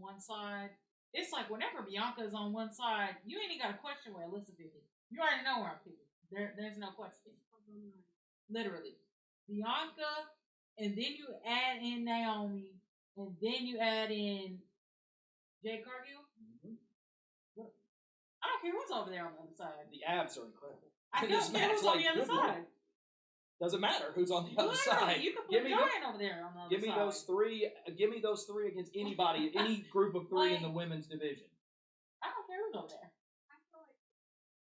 [SPEAKER 3] one side. It's like whenever Bianca is on one side, you ain't even got a question where Alyssa picking. You already know where I'm picking. There's no question. Literally. Bianca, and then you add in Naomi, and then you add in Jade Cargill.
[SPEAKER 1] Mm-hmm.
[SPEAKER 3] I don't care who's over there on the other side.
[SPEAKER 1] The abs are incredible.
[SPEAKER 3] I don't care who's on the other side.
[SPEAKER 1] Doesn't matter who's on the other
[SPEAKER 3] Literally,
[SPEAKER 1] side.
[SPEAKER 3] you can put Joanne over there on the other
[SPEAKER 1] Give me
[SPEAKER 3] side.
[SPEAKER 1] those three. Give me those three against anybody, any group of three in the women's division.
[SPEAKER 3] go there.
[SPEAKER 2] I feel like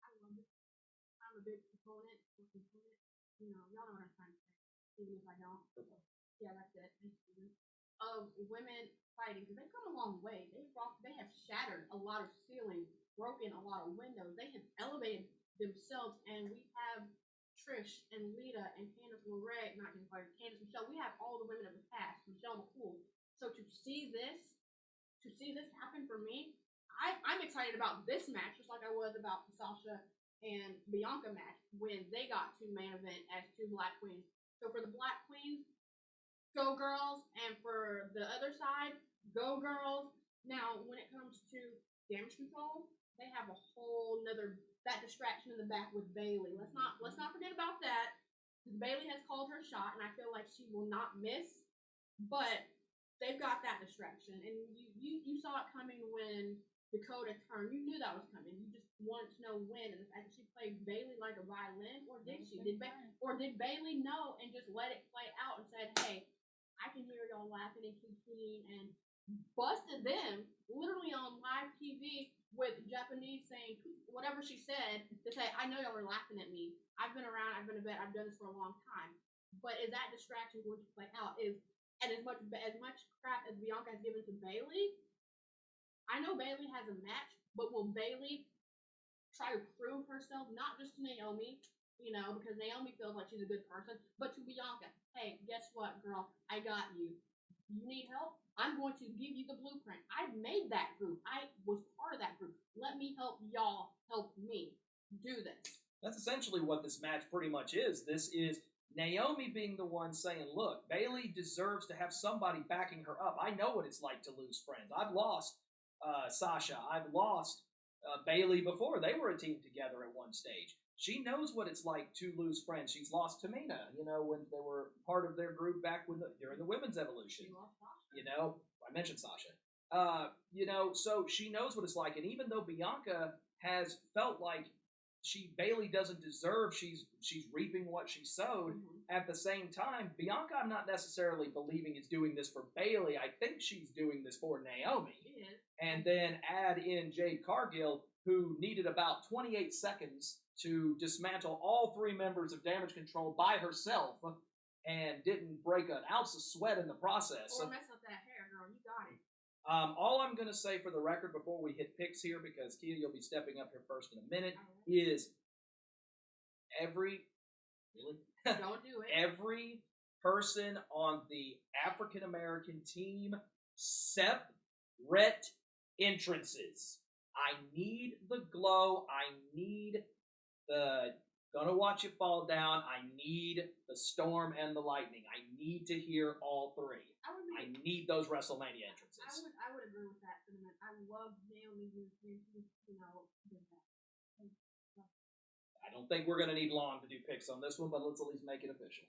[SPEAKER 2] I love it. I'm a big proponent. You know, y'all know what I'm trying to say, even if I don't. Yeah, that's it. Of women fighting, because they've come a long way. They have shattered a lot of ceilings, broken a lot of windows. They have elevated themselves, and we have Trish and Lita and Candice LeRae, not Candice Michelle. We have all the women of the past, Michelle McCool. So to see this happen for me, I'm excited about this match, just like I was about the Sasha and Bianca match when they got to main event as two Black Queens. So for the Black Queens, go girls, and for the other side, go girls. Now, when it comes to damage control, they have a whole nother that distraction in the back with Bayley. Let's not forget about that. Bayley has called her shot, and I feel like she will not miss. But they've got that distraction, and you saw it coming when Dakota turned. You knew that was coming. You just wanted to know when, and the fact that she played Bayley like a violin, or did she? Did Bayley know and just let it play out and said, "Hey, I can hear y'all laughing and kicking," and busted them literally on live TV with Japanese saying whatever she said to say, "I know y'all were laughing at me. I've been around. I've been a vet. I've done this for a long time." But is that distraction going to play out? And as much crap as Bianca has given to Bayley, I know Bayley has a match, but will Bayley try to prove herself not just to Naomi, because Naomi feels like she's a good person, but to Bianca? Hey, guess what, girl? I got you. You need help? I'm going to give you the blueprint. I made that group. I was part of that group. Let me help y'all help me do this.
[SPEAKER 1] That's essentially what this match pretty much is. This is Naomi being the one saying, look, Bayley deserves to have somebody backing her up. I know what it's like to lose friends. I've lost Sasha. I've lost Bayley before. They were a team together at one stage. She knows what it's like to lose friends. She's lost Tamina, when they were part of their group back during the women's evolution. I mentioned Sasha. So she knows what it's like. And even though Bianca has felt like Bayley doesn't deserve, she's reaping what she sowed. Mm-hmm. At the same time, Bianca, I'm not necessarily believing is doing this for Bayley. I think she's doing this for Naomi. Yeah. And then add in Jade Cargill, who needed about 28 seconds to dismantle all three members of Damage Control by herself and didn't break an ounce of sweat in the process.
[SPEAKER 2] Or mess up that hair, girl. You got it.
[SPEAKER 1] All I'm going to say for the record before we hit picks here, because Kia, you'll be stepping up here first in a minute, is
[SPEAKER 2] don't do it.
[SPEAKER 1] Every person on the African-American team, separate entrances. I need the glow. I need the gonna watch it fall down. I need the storm and the lightning. I need to hear all three. I need those WrestleMania entrances.
[SPEAKER 2] I would agree with that sentiment. I love Naomi,
[SPEAKER 1] I don't think we're gonna need long to do picks on this one, but let's at least make it official.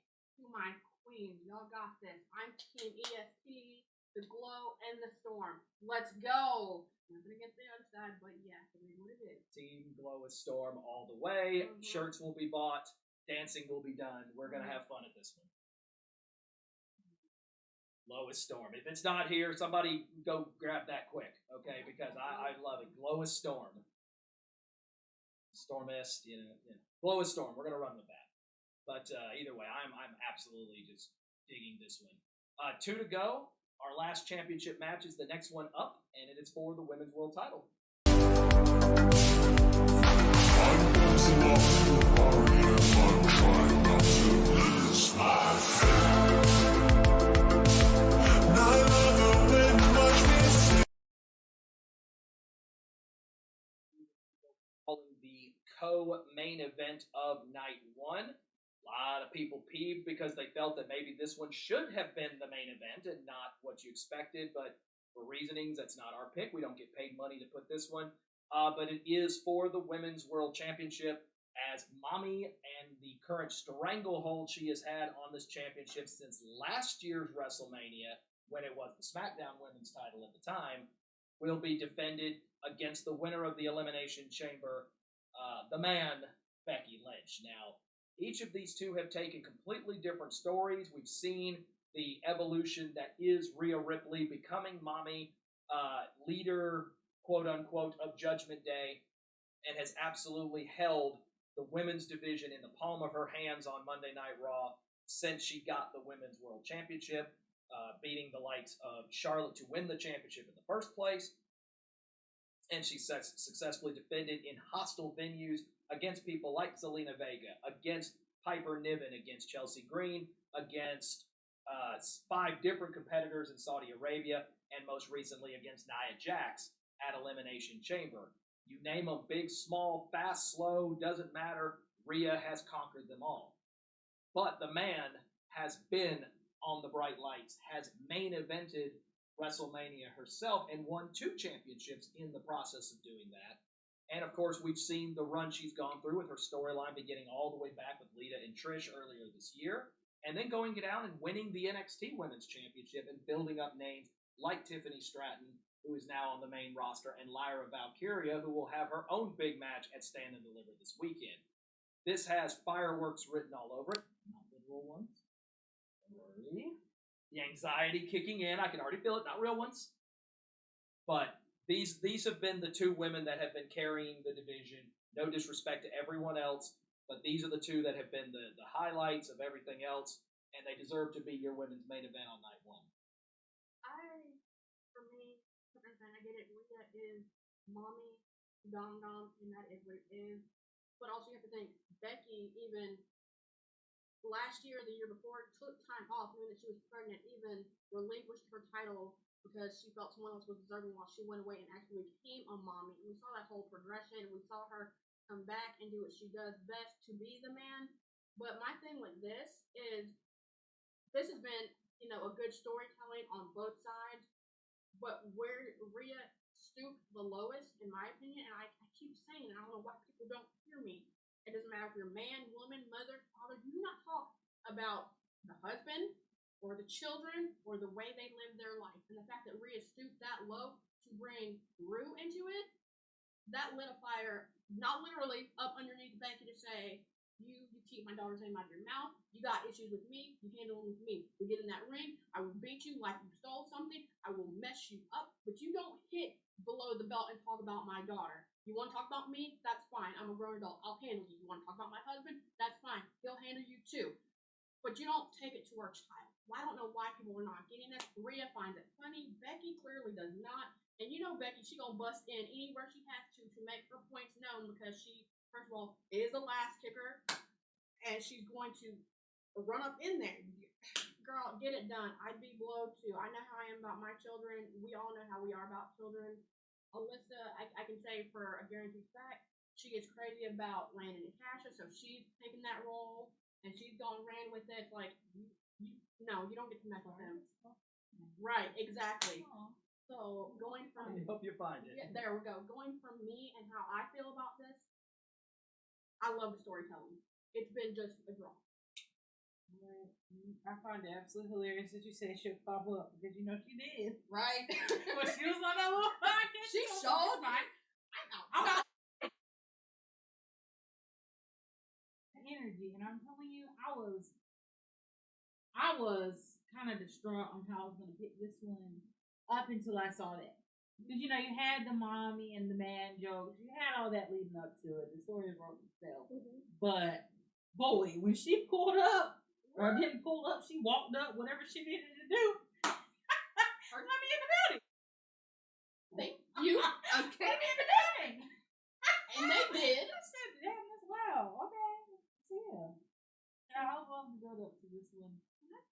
[SPEAKER 2] My queens, y'all got this. I'm Team EST, the glow, and the storm. Let's go. Nothing against the other side, but yeah, it is what it is.
[SPEAKER 1] Team Glow with Storm all the way. Mm-hmm. Shirts will be bought. Dancing will be done. We're going to have fun at this one. Glow with Storm. If it's not here, somebody go grab that quick, okay? Because I love it. Glow with Storm. Stormist, Glow with Storm. We're going to run with that. But either way, I'm absolutely just digging this one. 2 to go. Our last championship match is the next one up, and it is for the Women's World Title. The co-main event of night one. A lot of people peeved because they felt that maybe this one should have been the main event and not what you expected, but for reasonings, that's not our pick. We don't get paid money to put this one. But it is for the Women's World Championship, as Mommy and the current stranglehold she has had on this championship since last year's WrestleMania, when it was the Smackdown Women's title at the time, will be defended against the winner of the Elimination Chamber, the man, Becky Lynch. Now, each of these two have taken completely different stories. We've seen the evolution that is Rhea Ripley becoming Mommy, leader, quote unquote, of Judgment Day and has absolutely held the women's division in the palm of her hands on Monday Night Raw since she got the Women's World Championship, beating the likes of Charlotte to win the championship in the first place. And she successfully defended in hostile venues against people like Zelina Vega, against Piper Niven, against Chelsea Green, against 5 different competitors in Saudi Arabia, and most recently against Nia Jax at Elimination Chamber. You name them, big, small, fast, slow, doesn't matter. Rhea has conquered them all. But the man has been on the bright lights, has main evented WrestleMania herself, and won 2 championships in the process of doing that. And of course, we've seen the run she's gone through with her storyline beginning all the way back with Lita and Trish earlier this year, and then going down and winning the NXT Women's Championship and building up names like Tiffany Stratton, who is now on the main roster, and Lyra Valkyria, who will have her own big match at Stand and Deliver this weekend. This has fireworks written all over it. Not literal ones. Sorry. The anxiety kicking in. I can already feel it. Not real ones. But these have been the 2 women that have been carrying the division. No disrespect to everyone else, but these are the 2 that have been the highlights of everything else, and they deserve to be your women's main event on night 1.
[SPEAKER 2] For me, I get it. Rhea is mommy, Dom, and that is what it is. But also you have to think, Becky, even last year, the year before, took time off knowing that she was pregnant, even relinquished her title because she felt someone else was deserving while she went away and actually became a mommy. And we saw that whole progression. We saw her come back and do what she does best, to be the man. But my thing with this is, this has been, a good storytelling on both sides. But where Rhea stooped the lowest, in my opinion, and I keep saying, and I don't know why people don't hear me. It doesn't matter if you're man, woman, mother, father. You do not talk about the husband or the children or the way they live their life. And the fact that Rhea stooped that low to bring Rue into it, that lit a fire, not literally up underneath Becky to say, you keep my daughter's name out of your mouth. You got issues with me. You handle them with me. We get in that ring. I will beat you like you stole something. I will mess you up. But you don't hit below the belt and talk about my daughter. You want to talk about me? That's fine. I'm a grown adult. I'll handle you. You want to talk about my husband? That's fine. He'll handle you too. But you don't take it to our child. Well, I don't know why people are not getting this. Rhea finds it funny. Becky clearly does not. And Becky, she gonna bust in anywhere she has to make her points known, because she, first of all, is the last kicker, and she's going to run up in there. Girl, get it done. I'd be below too. I know how I am about my children. We all know how we are about children. Alyssa, I can say for a guaranteed fact, she gets crazy about Landon and Cassia, so she's taking that role, and she's gone ran with it. Like, no, you don't get to mess with them. Right, exactly. Aww. So going from,
[SPEAKER 1] I hope you find it.
[SPEAKER 2] Yeah, there we go. Going from me and how I feel about this, I love the storytelling. It's been just a draw.
[SPEAKER 3] I find it absolutely hilarious that you said she'll pop up, because she did.
[SPEAKER 2] Right.
[SPEAKER 3] When she was on that little podcast,
[SPEAKER 2] she showed me.
[SPEAKER 3] Energy, and I'm telling you, I was kind of distraught on how I was going to pick this one up until I saw that. Because, you had the mommy and the man jokes. You had all that leading up to it. The story wrote itself. Mm-hmm. But, boy, when she pulled up, or didn't pull up, she walked up, whatever she needed to do. Let me in the building.
[SPEAKER 2] Thank you. Okay.
[SPEAKER 3] Let me in the building.
[SPEAKER 2] And they did.
[SPEAKER 3] I said, damn, that's wow. Okay. Yeah. I love to build up to this one.
[SPEAKER 2] If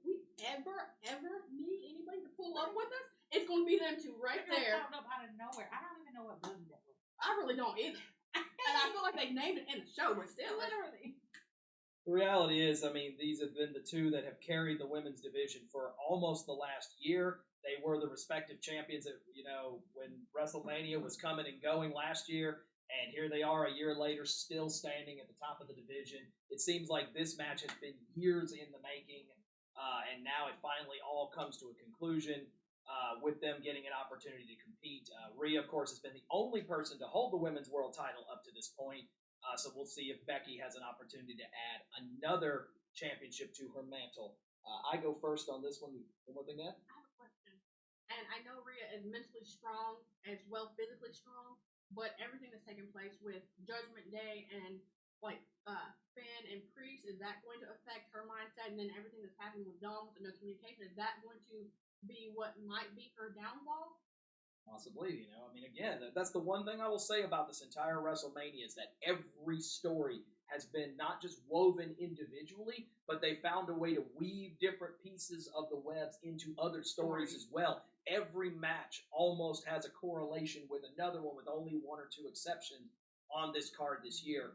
[SPEAKER 2] we ever need anybody to pull up with us, it's going to be them two right there.
[SPEAKER 3] Popped up out of nowhere. I don't even know what building that was.
[SPEAKER 2] I really don't either. And I feel like they named it in the show, but still.
[SPEAKER 3] Literally.
[SPEAKER 1] The reality is, these have been the 2 that have carried the women's division for almost the last year. They were the respective champions at, when WrestleMania was coming and going last year. And here they are a year later, still standing at the top of the division. It seems like this match has been years in the making, and now it finally all comes to a conclusion with them getting an opportunity to compete. Rhea, of course, has been the only person to hold the women's world title up to this point, so we'll see if Becky has an opportunity to add another championship to her mantle. I go first on this one. One more thing, Ed?
[SPEAKER 2] I have a question. and I know Rhea is mentally strong as well physically strong, but everything that's taking place with Judgment Day and like Finn and Priest, is that going to affect her mindset? And then everything that's happening with Dom with no communication, is that going to be what might be her downfall?
[SPEAKER 1] Possibly, you know. I mean, again, that's the one thing I will say about this entire WrestleMania is that every story has been not just woven individually, but they found a way to weave different pieces of the webs into other stories as well. Every match almost has a correlation with another one, with only one or two exceptions on this card this year.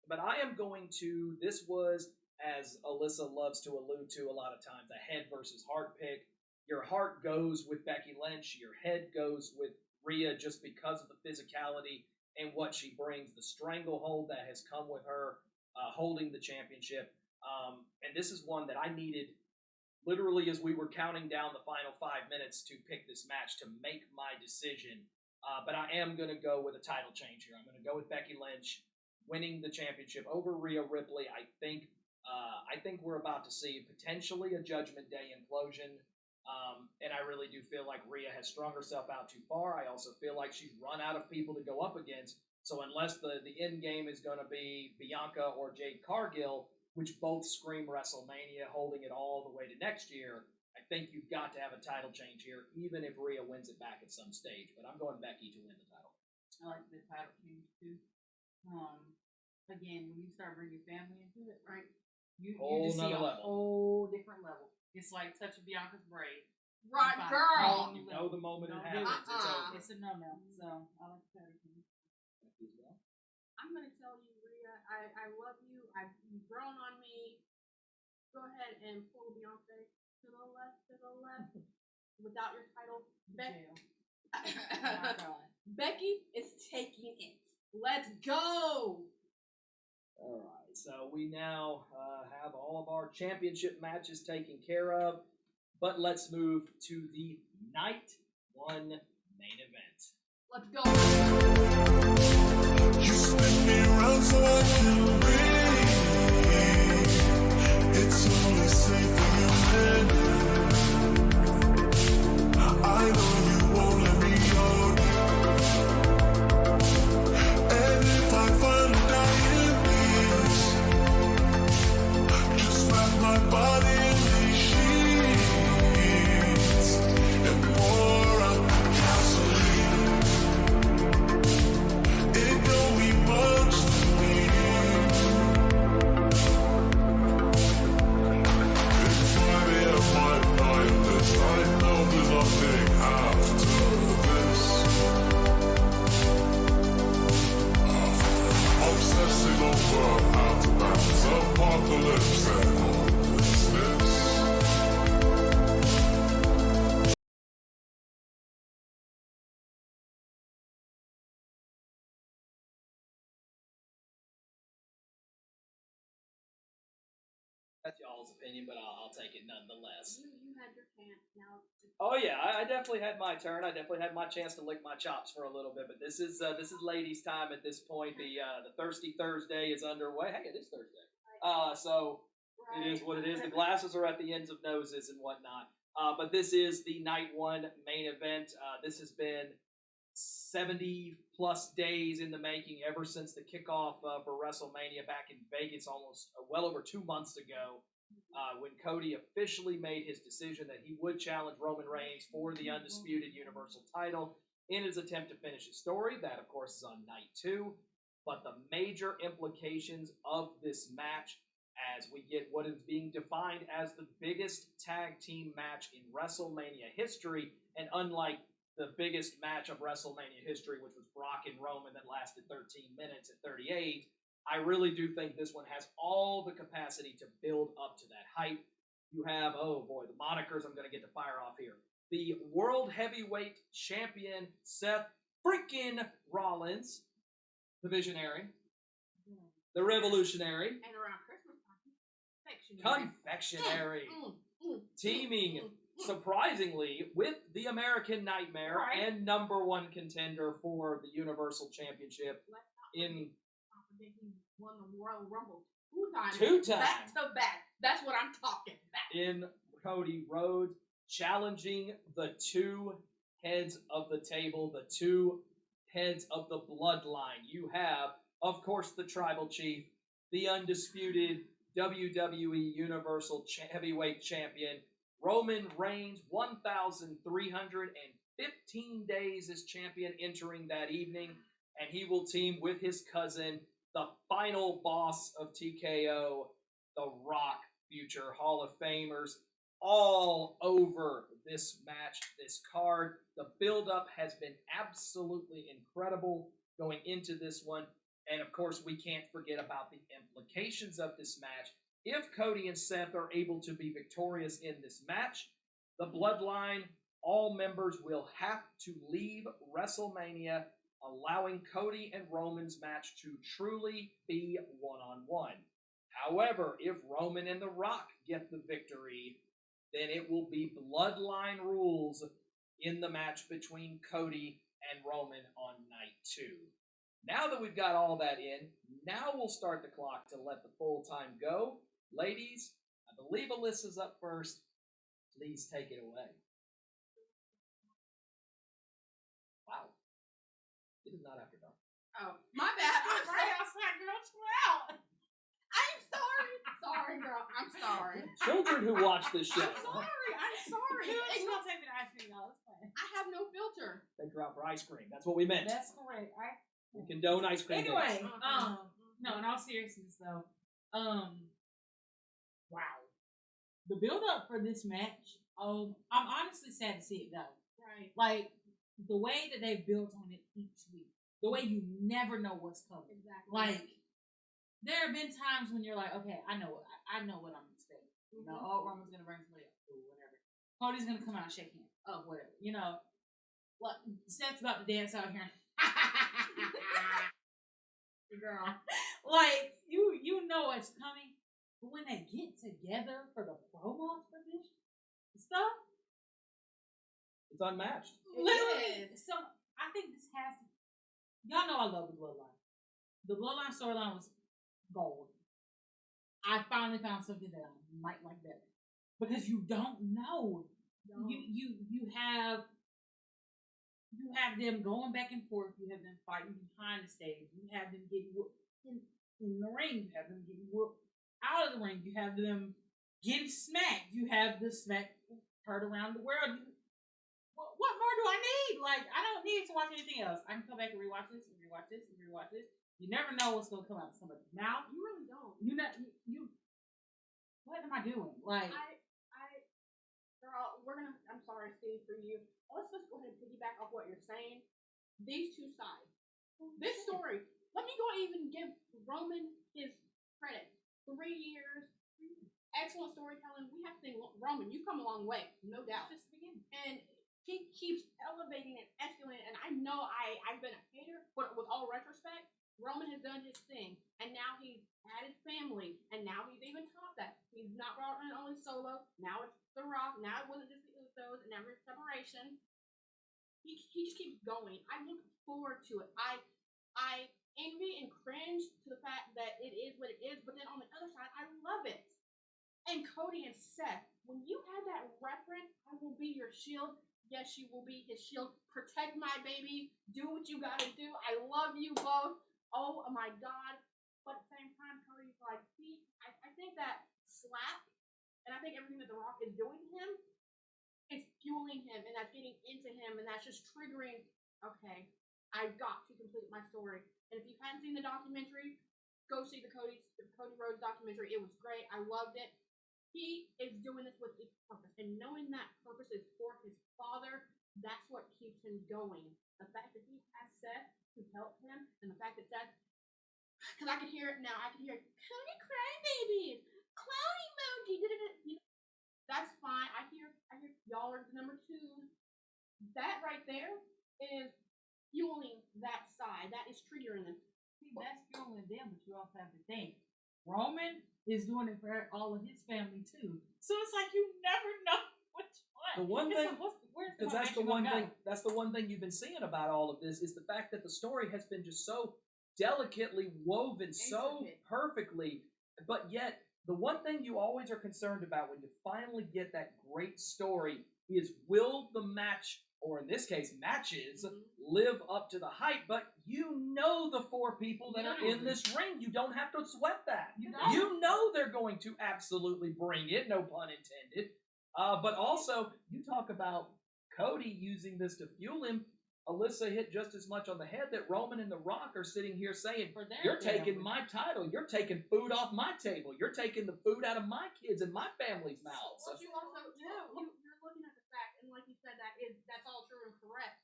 [SPEAKER 1] But I am going to, this was, as Alyssa loves to allude to a lot of times, a head versus heart pick. Your heart goes with Becky Lynch. Your head goes with Rhea just because of the physicality and what she brings, the stranglehold that has come with her holding the championship. And this is one that I needed literally as we were counting down the final 5 minutes to pick this match to make my decision. But I am going to go with a title change here. I'm going to go with Becky Lynch winning the championship over Rhea Ripley. I think we're about to see potentially a Judgment Day implosion. And I really do feel like Rhea has strung herself out too far. I also feel like she's run out of people to go up against. So unless the end game is going to be Bianca or Jade Cargill, which both scream WrestleMania, holding it all the way to next year, I think you've got to have a title change here, even if Rhea wins it back at some stage. But I'm going Becky to win the title.
[SPEAKER 3] I like the title change too. Again, when you start bringing family into it, right? You just see a whole different level. It's like touching Bianca's braid.
[SPEAKER 2] Right, girl.
[SPEAKER 1] You know the moment it happens, it's over.
[SPEAKER 3] It's a no-no. So I like the title change.
[SPEAKER 2] I'm gonna tell you, Rhea, I love you. You've grown on me. Go ahead and pull Beyonce to the left, without your title. Becky is taking it. Let's go.
[SPEAKER 1] All right, so we now have all of our championship matches taken care of, but let's move to the night one main event.
[SPEAKER 2] Let's go.
[SPEAKER 4] You spin me around so I can breathe. It's only safe when you're in. I know you won't let me go. And if I finally die in peace, just wrap my body in these sheets and pour out gasoline. It don't mean much to me. It's 5 a.m. my night. This I know there's nothing after this. Obsessing over aftermaths, apocalypse and hopelessness.
[SPEAKER 1] That's y'all's opinion, but I'll take it nonetheless.
[SPEAKER 2] You had your chance. Now.
[SPEAKER 1] Oh yeah, I definitely had my turn. I definitely had my chance to lick my chops for a little bit, but this is ladies' time at this point. The Thirsty Thursday is underway. Hey, it is Thursday. So
[SPEAKER 2] Right.
[SPEAKER 1] it is what it is. The glasses are at the ends of noses and whatnot. But this is the night one main event. This has been 70 plus days in the making ever since the kickoff for WrestleMania back in Vegas almost well over 2 months ago, when Cody officially made his decision that he would challenge Roman Reigns for the Undisputed Universal title in his attempt to finish his story. That, of course, is on night 2. But the major implications of this match, as we get what is being defined as the biggest tag team match in WrestleMania history, and unlike the biggest match of WrestleMania history, which was Brock and Roman that lasted 13 minutes at 38, I really do think this one has all the capacity to build up to that hype. You have, oh boy, the monikers I'm going to get to fire off here. The World Heavyweight Champion Seth freaking Rollins, the Visionary, the Revolutionary,
[SPEAKER 2] And around Christmas time,
[SPEAKER 1] Confectionary, teaming surprisingly with the American Nightmare and #1 contender for the Universal Championship in
[SPEAKER 2] He won the Royal Rumble 2 times.
[SPEAKER 1] 2 times.
[SPEAKER 2] Back to back. That's what I'm talking about.
[SPEAKER 1] in Cody Rhodes. challenging the two heads of the table, the two heads of the bloodline. You have, of course, the Tribal Chief, the undisputed WWE Universal Heavyweight Champion, Roman Reigns, 1,315 days as champion entering that evening, and he will team with his cousin, the final boss of TKO, The Rock, future Hall of Famers, all over this match, this card. The build-up has been absolutely incredible going into this one. And of course, we can't forget about the implications of this match. If Cody and Seth are able to be victorious in this match, the Bloodline, all members will have to leave WrestleMania, allowing Cody and Roman's match to truly be one-on-one. However, if Roman and The Rock get the victory, then it will be Bloodline rules in the match between Cody and Roman on night 2. Now that we've got all that in, now we'll start the clock to let the full time go. Ladies, I believe Alyssa's up first. Please take it away. Wow. It is not after dark.
[SPEAKER 2] Oh, my bad. I'm
[SPEAKER 3] Right
[SPEAKER 2] sorry.
[SPEAKER 3] outside, girl, chill out.
[SPEAKER 2] I'm sorry. Sorry, girl. I'm sorry.
[SPEAKER 1] Children who watch this show,
[SPEAKER 2] I'm sorry. I'm sorry.
[SPEAKER 3] She's gonna take me to ice cream, y'all. It's fine.
[SPEAKER 2] I have no filter.
[SPEAKER 1] take her out for ice cream. That's what we meant.
[SPEAKER 3] That's correct.
[SPEAKER 1] We condone ice cream.
[SPEAKER 3] Anyway,
[SPEAKER 1] days.
[SPEAKER 3] no, in all seriousness though, wow. The build up for this match, I'm honestly sad to see it go.
[SPEAKER 2] Right.
[SPEAKER 3] Like, the way that they've built on it each week, the way you never know what's coming.
[SPEAKER 2] Exactly.
[SPEAKER 3] Like, there have been times when you're like, okay, I know what I'm expecting. You know, oh, Roman's gonna bring somebody up, or whatever. Cody's gonna come out and shake hands, oh, whatever. You know, what Seth's about to dance out here.
[SPEAKER 2] Girl.
[SPEAKER 3] Like, you know it's coming, but when they get together for the promos for this stuff,
[SPEAKER 1] It's unmatched.
[SPEAKER 3] literally, I think this has to. Y'all know I love the Bloodline. The Bloodline storyline was gold. I finally found something that I might like better because you don't know. You have them going back and forth. You have them fighting behind the stage. You have them getting whooped in the ring. You have them getting whooped out of the ring. You have them getting smacked. You have the smack heard around the world. What more do I need? Like, I don't need to watch anything else. I can come back and rewatch this and rewatch this and rewatch this. You never know what's going to come out of somebody's mouth.
[SPEAKER 2] You really don't.
[SPEAKER 3] What am I doing? Like,
[SPEAKER 2] Girl, I'm sorry, Steve, for you. Let's just go ahead and piggyback off what you're saying. These two sides. This story, let me go even give Roman his credit. 3 years, excellent storytelling. We have to think, Roman, you've come a long way, no doubt.
[SPEAKER 3] just begin.
[SPEAKER 2] And he keeps elevating and escalating. And I know I've been a hater, but with all retrospect, Roman has done his thing. And now he's added family. And now he's even topped that. He's not brought in only solo. Now it's The Rock. Now it wasn't just the Usos and every separation. He just keeps going. I look forward to it. I envy and cringe to the fact that it is what it is. But then on the other side, I love it. And Cody and Seth, when you have that reference, I will be your shield. Yes, you will be his shield. Protect my baby. Do what you gotta do. I love you both. Oh my God. But at the same time, Cody's like, I think that slap, and I think everything that The Rock is doing to him, is fueling him, and that's getting into him, and that's just triggering, okay, I've got to complete my story. And if you hadn't seen the documentary, go see the Cody Rhodes documentary. It was great. I loved it. He is doing this with a purpose, and knowing that purpose is for his father, that's what keeps him going. The fact that he has Seth to help him, and the fact that Seth, because I can hear it now, I can hear Cody crybabies, clown emoji, you know, that's fine. I hear y'all are the number 2. That right there is fueling that side. That is triggering them.
[SPEAKER 3] See, that's fueling them, but you also have to think Roman is doing it for all of his family too. So it's like you never know which one.
[SPEAKER 1] The one
[SPEAKER 3] It's
[SPEAKER 1] thing,
[SPEAKER 3] like,
[SPEAKER 1] because that's the one thing. That's the one thing you've been seeing about all of this is the fact that the story has been just so delicately woven, so
[SPEAKER 2] Intricate.
[SPEAKER 1] perfectly, but yet the one thing you always are concerned about when you finally get that great story is will the match, or in this case, matches, live up to the hype? But you know the 4 people that are in this ring. You don't have to sweat that. You know they're going to absolutely bring it, no pun intended. But also, you talk about Cody using this to fuel him. Alyssa hit just as much on the head that Roman and The Rock are sitting here saying, you're taking my title. You're taking food off my table. You're taking the food out of my kids and my family's mouths.
[SPEAKER 2] What you also do, you're looking at the fact, and like you said, that's all true and correct.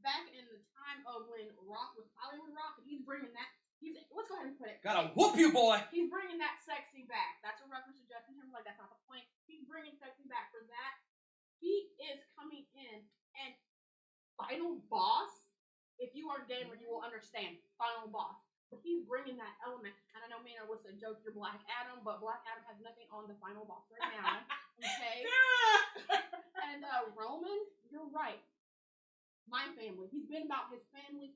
[SPEAKER 2] Back in the time of when Rock was Hollywood Rock, he's bringing that, let's go ahead and put it.
[SPEAKER 1] Gotta whoop you, boy.
[SPEAKER 2] He's bringing that sexy back. That's a reference to Justin Timberlake. That's not the point. He's bringing sexy back. For that, he is coming in and final boss. If you are gamer, you will understand final boss. But he's bringing that element. And I know me and Alyssa joke you're Black Adam, but Black Adam has nothing on the final boss right now. Okay. And Roman, you're right. My family. He's been about his family.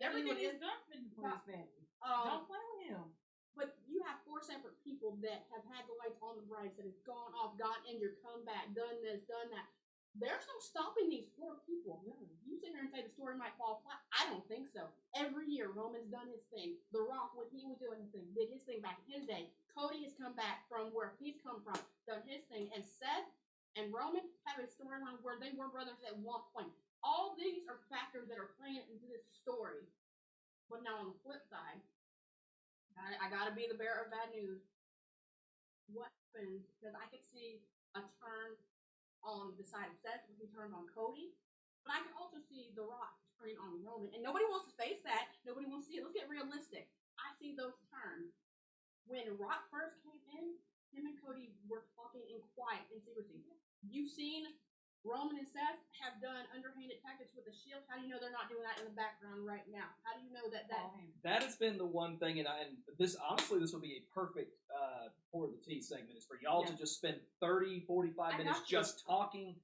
[SPEAKER 3] Everything he's done been for his family. Don't play with him.
[SPEAKER 2] But you have 4 separate people that have had the lights on the brights, that have gone off, gotten injured, come back, done this, done that. There's no stopping these 4 people. No. You sit here and say the story might fall flat. I don't think so. Every year, Roman's done his thing. The Rock, when he was doing his thing, did his thing back in his day. Cody has come back from where he's come from, done his thing. And Seth and Roman have a storyline where they were brothers at one point. All these are factors that are playing into this story. But now on the flip side, I gotta be the bearer of bad news. What happens? Because I could see a turn on the side of Seth when he turned on Cody, but I can also see The Rock turning on Roman, and nobody wants to face that. Nobody wants to see it. Let's get realistic. I see those turns. When Rock first came in, him and Cody were talking in quiet and secrecy. You've seen Roman and Seth have done underhanded tactics with the Shield. How do you know they're not doing that in the background right now? How do you know that
[SPEAKER 1] that has been the one thing, and this honestly, this would be a perfect for the T segment is for y'all to just spend 30, 45 minutes just talking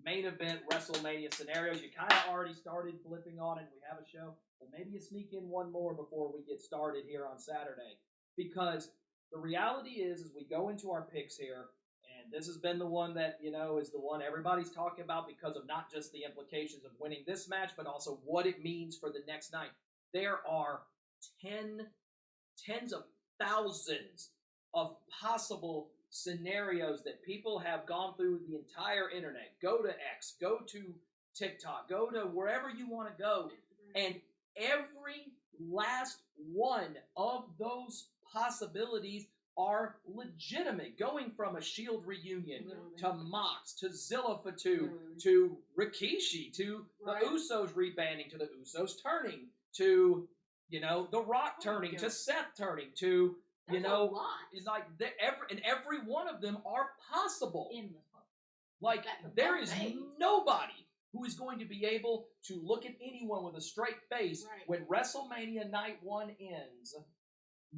[SPEAKER 1] main event WrestleMania scenarios. You kind of already started flipping on it. We have a show. Well, maybe you sneak in one more before we get started here on Saturday, because the reality is we go into our picks here. And this has been the one that, is the one everybody's talking about because of not just the implications of winning this match, but also what it means for the next night. There are tens of thousands of possible scenarios that people have gone through the entire internet. Go to X, go to TikTok, go to wherever you want to go. And every last one of those possibilities are legitimate, going from a Shield reunion to Mox to Zilla Fatu to Rikishi to the Usos rebanding to the Usos turning to The Rock turning to Seth turning to every one of them are possible. Like there is nobody who is going to be able to look at anyone with a straight face when WrestleMania Night 1 ends.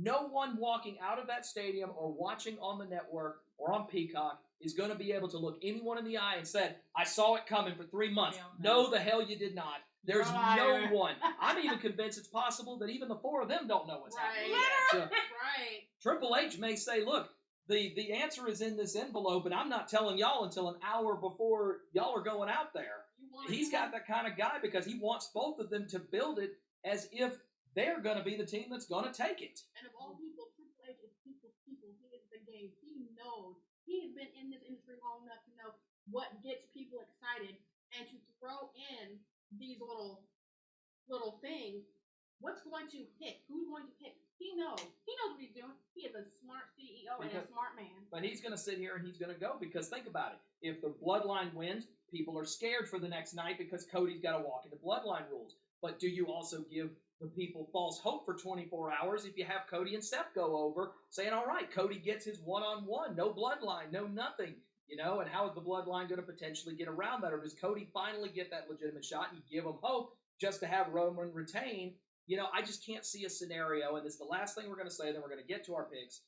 [SPEAKER 1] No one walking out of that stadium or watching on the network or on Peacock is going to be able to look anyone in the eye and say, I saw it coming for 3 months. No, the hell you did not. There's no one. I'm even convinced it's possible that even the 4 of them don't know what's happening yet. Triple H may say, look, the answer is in this envelope, and I'm not telling y'all until an hour before y'all are going out there. He's got that kind of guy because he wants both of them to build it as if they're going to be the team that's going to take it.
[SPEAKER 2] And of all people, Triple H is people's people. He is the game. He knows. He has been in this industry long enough to know what gets people excited, and to throw in these little things. What's going to hit? Who's going to hit? He knows. He knows what he's doing. He is a smart CEO and a smart man.
[SPEAKER 1] But he's going to sit here and he's going to go because think about it. If the Bloodline wins, people are scared for the next night because Cody's got to walk into Bloodline rules. But do you also give the people false hope for 24 hours if you have Cody and Seth go over saying, all right, Cody gets his one-on-one, no Bloodline, no nothing, and how is the Bloodline going to potentially get around that? Or does Cody finally get that legitimate shot and you give him hope just to have Roman retain? I just can't see a scenario, and this is the last thing we're going to say, then we're going to get to our picks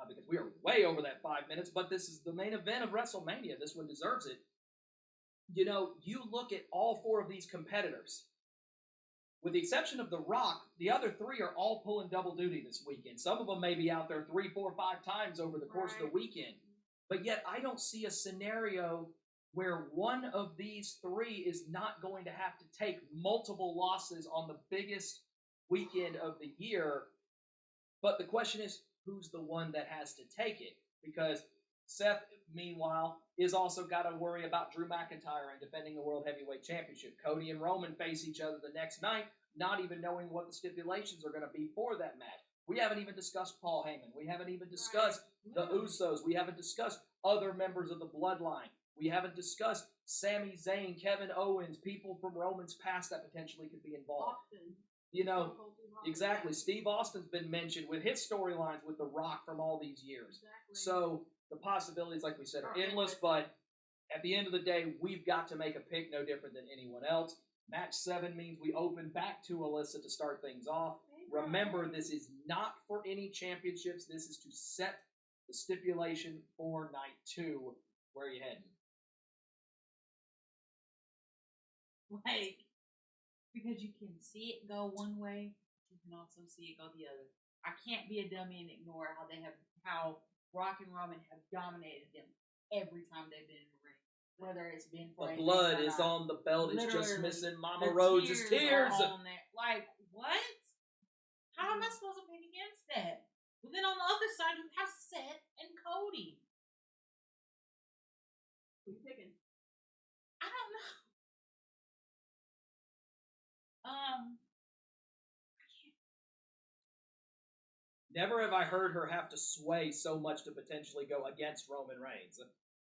[SPEAKER 1] because we are way over that 5 minutes, but this is the main event of WrestleMania. This one deserves it. You look at all 4 of these competitors. with the exception of The Rock, the other three are all pulling double duty this weekend. Some of them may be out there 3, 4, 5 times over the course of the weekend. But yet I don't see a scenario where one of these three is not going to have to take multiple losses on the biggest weekend of the year. But the question is, who's the one that has to take it? Because Seth, meanwhile, is also got to worry about Drew McIntyre and defending the World Heavyweight Championship. Cody and Roman face each other the next night, not even knowing what the stipulations are going to be for that match. We haven't even discussed Paul Heyman. We haven't even discussed the Usos. We haven't discussed other members of the Bloodline. We haven't discussed Sami Zayn, Kevin Owens, people from Roman's past that potentially could be involved.
[SPEAKER 2] Austin.
[SPEAKER 1] You know, exactly. Steve Austin's been mentioned with his storylines with The Rock from all these years.
[SPEAKER 2] Exactly.
[SPEAKER 1] So the possibilities, like we said, are endless, but at the end of the day, we've got to make a pick no different than anyone else. Match 7 means we open back to Alyssa to start things off. Remember, this is not for any championships. This is to set the stipulation for night 2. Where are you heading?
[SPEAKER 3] Like, because you can see it go one way, you can also see it go the other. I can't be a dummy and ignore how Rock and Roman have dominated them every time they've been in the ring. Whether it's been for
[SPEAKER 1] the blood is on the belt. It's just missing Mama Rhodes' tears.
[SPEAKER 3] On there. Like, what? How am I supposed to pick against that? But then on the other side, you have Seth and Cody.
[SPEAKER 2] Who you picking?
[SPEAKER 3] I don't know.
[SPEAKER 1] Never have I heard her have to sway so much to potentially go against Roman Reigns.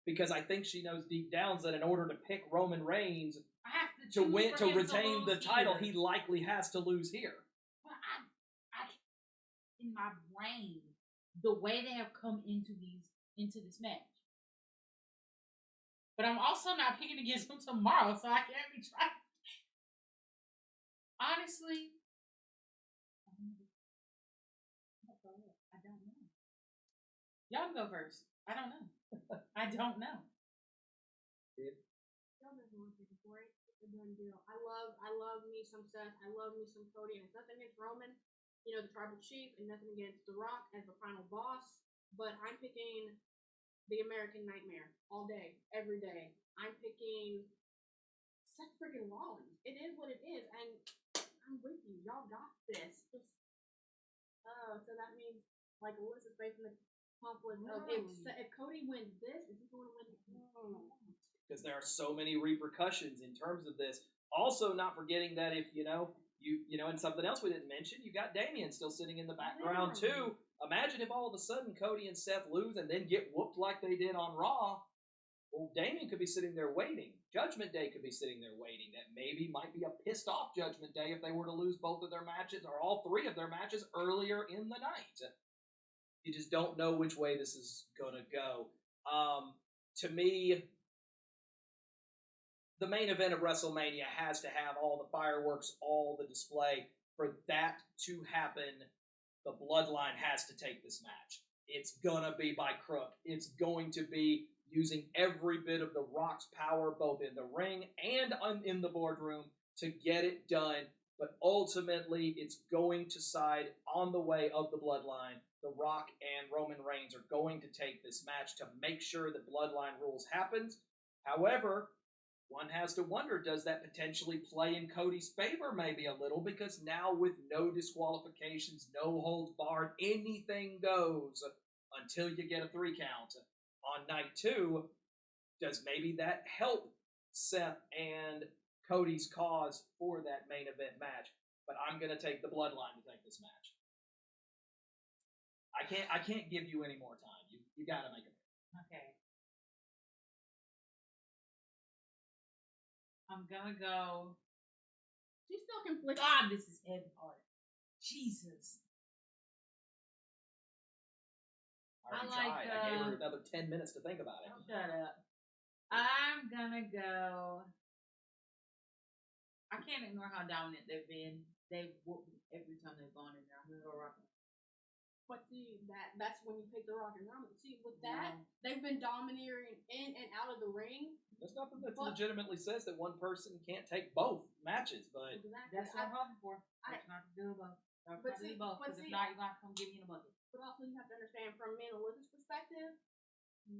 [SPEAKER 1] Because I think she knows deep down that in order to pick Roman Reigns
[SPEAKER 3] I have to
[SPEAKER 1] win, to retain the title,
[SPEAKER 3] here.
[SPEAKER 1] he likely has to lose here.
[SPEAKER 3] But I, in my brain, the way they have come into this match. But I'm also not picking against them tomorrow, so I can't be trying. Honestly, I don't know. Y'all go first. I don't know. I don't know.
[SPEAKER 2] Y'all never want to pick for it. It's a done deal. I love me some Seth. I love me some Cody. And it's nothing against Roman, you know, the tribal chief, and nothing against The Rock as the final boss. But I'm picking the American Nightmare all day, every day. I'm picking Seth freaking Rollins. It is what it is, and I'm with you. Y'all got this. Just so that means like Alyssa's facing the conflict of if Cody wins this, is he going to win?
[SPEAKER 1] Because there are so many repercussions in terms of this. Also, not forgetting that if you know, and something else we didn't mention, you got Damian still sitting in the background too. Imagine if all of a sudden Cody and Seth lose and then get whooped like they did on Raw. Well, Damian could be sitting there waiting. Judgment Day could be sitting there waiting. That maybe might be a pissed off Judgment Day if they were to lose both of their matches or all 3 of their matches earlier in the night. You just don't know which way this is going to go. To me, the main event of WrestleMania has to have all the fireworks, all the display. For that to happen, the Bloodline has to take this match. It's gonna be by crook. It's going to be using every bit of The Rock's power, both in the ring and in the boardroom, to get it done. But ultimately, it's going to side on the way of the Bloodline. The Rock and Roman Reigns are going to take this match to make sure that Bloodline rules happens. However, one has to wonder, does that potentially play in Cody's favor maybe a little? Because now with no disqualifications, no holds barred, anything goes until you get a 3 count on night 2. Does maybe that help Seth and Cody's cause for that main event match? But I'm going to take the Bloodline to take this match. I can't give you any more time. You got to make it.
[SPEAKER 3] Okay. I'm gonna go.
[SPEAKER 2] She's still conflicted.
[SPEAKER 3] God, this is heavy hard. Jesus.
[SPEAKER 1] I gave her another 10 minutes to think about it.
[SPEAKER 3] Shut up. I'm gonna go. I can't ignore how dominant they've been. They've whooped me every time they've gone in there. I'm gonna go Rock.
[SPEAKER 2] But see, that's when you pick the Rock and Roman. See, with that, they've been domineering in and out of the ring.
[SPEAKER 1] There's nothing that legitimately says that one person can't take both matches, but
[SPEAKER 2] Exactly.
[SPEAKER 3] That's what I'm hoping for. That's not to do both. That's not to do both. Because if not, you're not going to give me in a bucket.
[SPEAKER 2] But also, you have to understand, from me and Alyssa's perspective,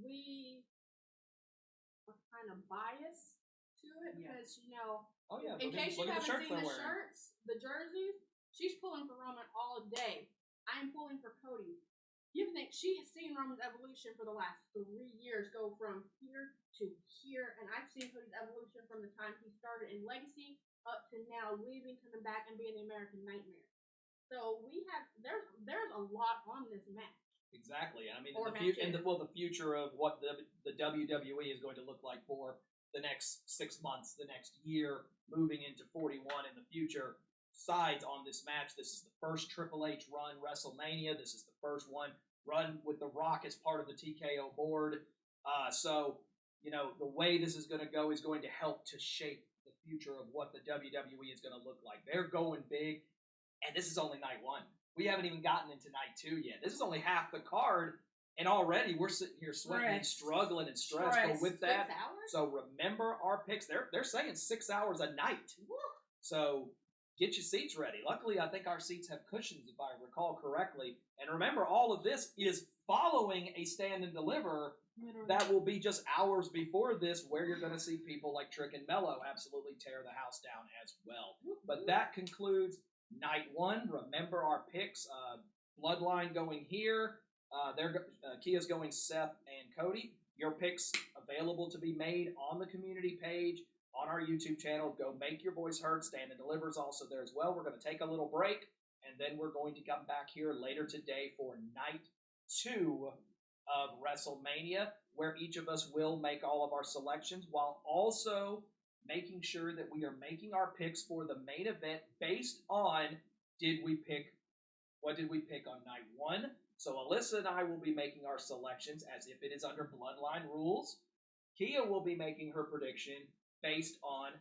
[SPEAKER 2] we are kind of biased to it because, you know,
[SPEAKER 1] oh yeah,
[SPEAKER 2] in case you haven't seen the
[SPEAKER 1] wearing.
[SPEAKER 2] shirts, the jerseys, she's pulling for Roman all day. I'm pulling for Cody. You think she has seen Roman's evolution for the last 3 years go from here to here, and I've seen Cody's evolution from the time he started in Legacy up to now leaving, coming back, and being the American Nightmare. So there's a lot on this match.
[SPEAKER 1] Exactly. I mean, the future of what the WWE is going to look like for the next 6 months, the next year, moving into 41 in the future. Sides on this match. This is the first Triple H run WrestleMania. This is the first one run with The Rock as part of the TKO board. So, you know, the way this is going to go is going to help to shape the future of what the WWE is going to look like. They're going big, and this is only night one. We haven't even gotten into night 2 yet. This is only half the card, and already we're sitting here sweating, struggling, and stressed. But with that,
[SPEAKER 2] 6 hours?
[SPEAKER 1] so remember our picks. They're saying 6 hours a night.
[SPEAKER 2] Woo.
[SPEAKER 1] So get your seats ready. Luckily, I think our seats have cushions, if I recall correctly. And remember, all of this is following a Stand and Deliver that will be just hours before this, where you're going to see people like Trick and Mello absolutely tear the house down as well. But that concludes night 1. Remember our picks. Bloodline going here. Kia's going Seth and Cody. Your picks available to be made on the community page, on our YouTube channel. Go make your voice heard. Stand and Deliver is also there as well. We're going to take a little break, and then we're going to come back here later today for night 2 of WrestleMania, where each of us will make all of our selections while also making sure that we are making our picks for the main event based on what did we pick on night 1. So Alyssa and I will be making our selections as if it is under Bloodline rules. Kia will be making her prediction based on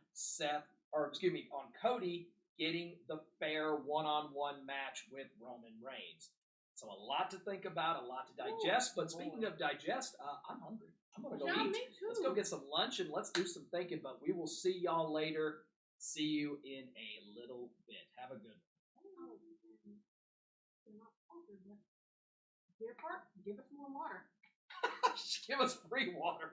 [SPEAKER 1] on Cody getting the fair one-on-one match with Roman Reigns. So a lot to think about, a lot to digest. But speaking of digest, I'm hungry. I'm going to go eat.
[SPEAKER 2] Me too.
[SPEAKER 1] Let's go get some lunch and let's do some thinking. But we will see y'all later. See you in a little bit. Have a good one.
[SPEAKER 2] Dear Park, give us more water.
[SPEAKER 1] Give us free water.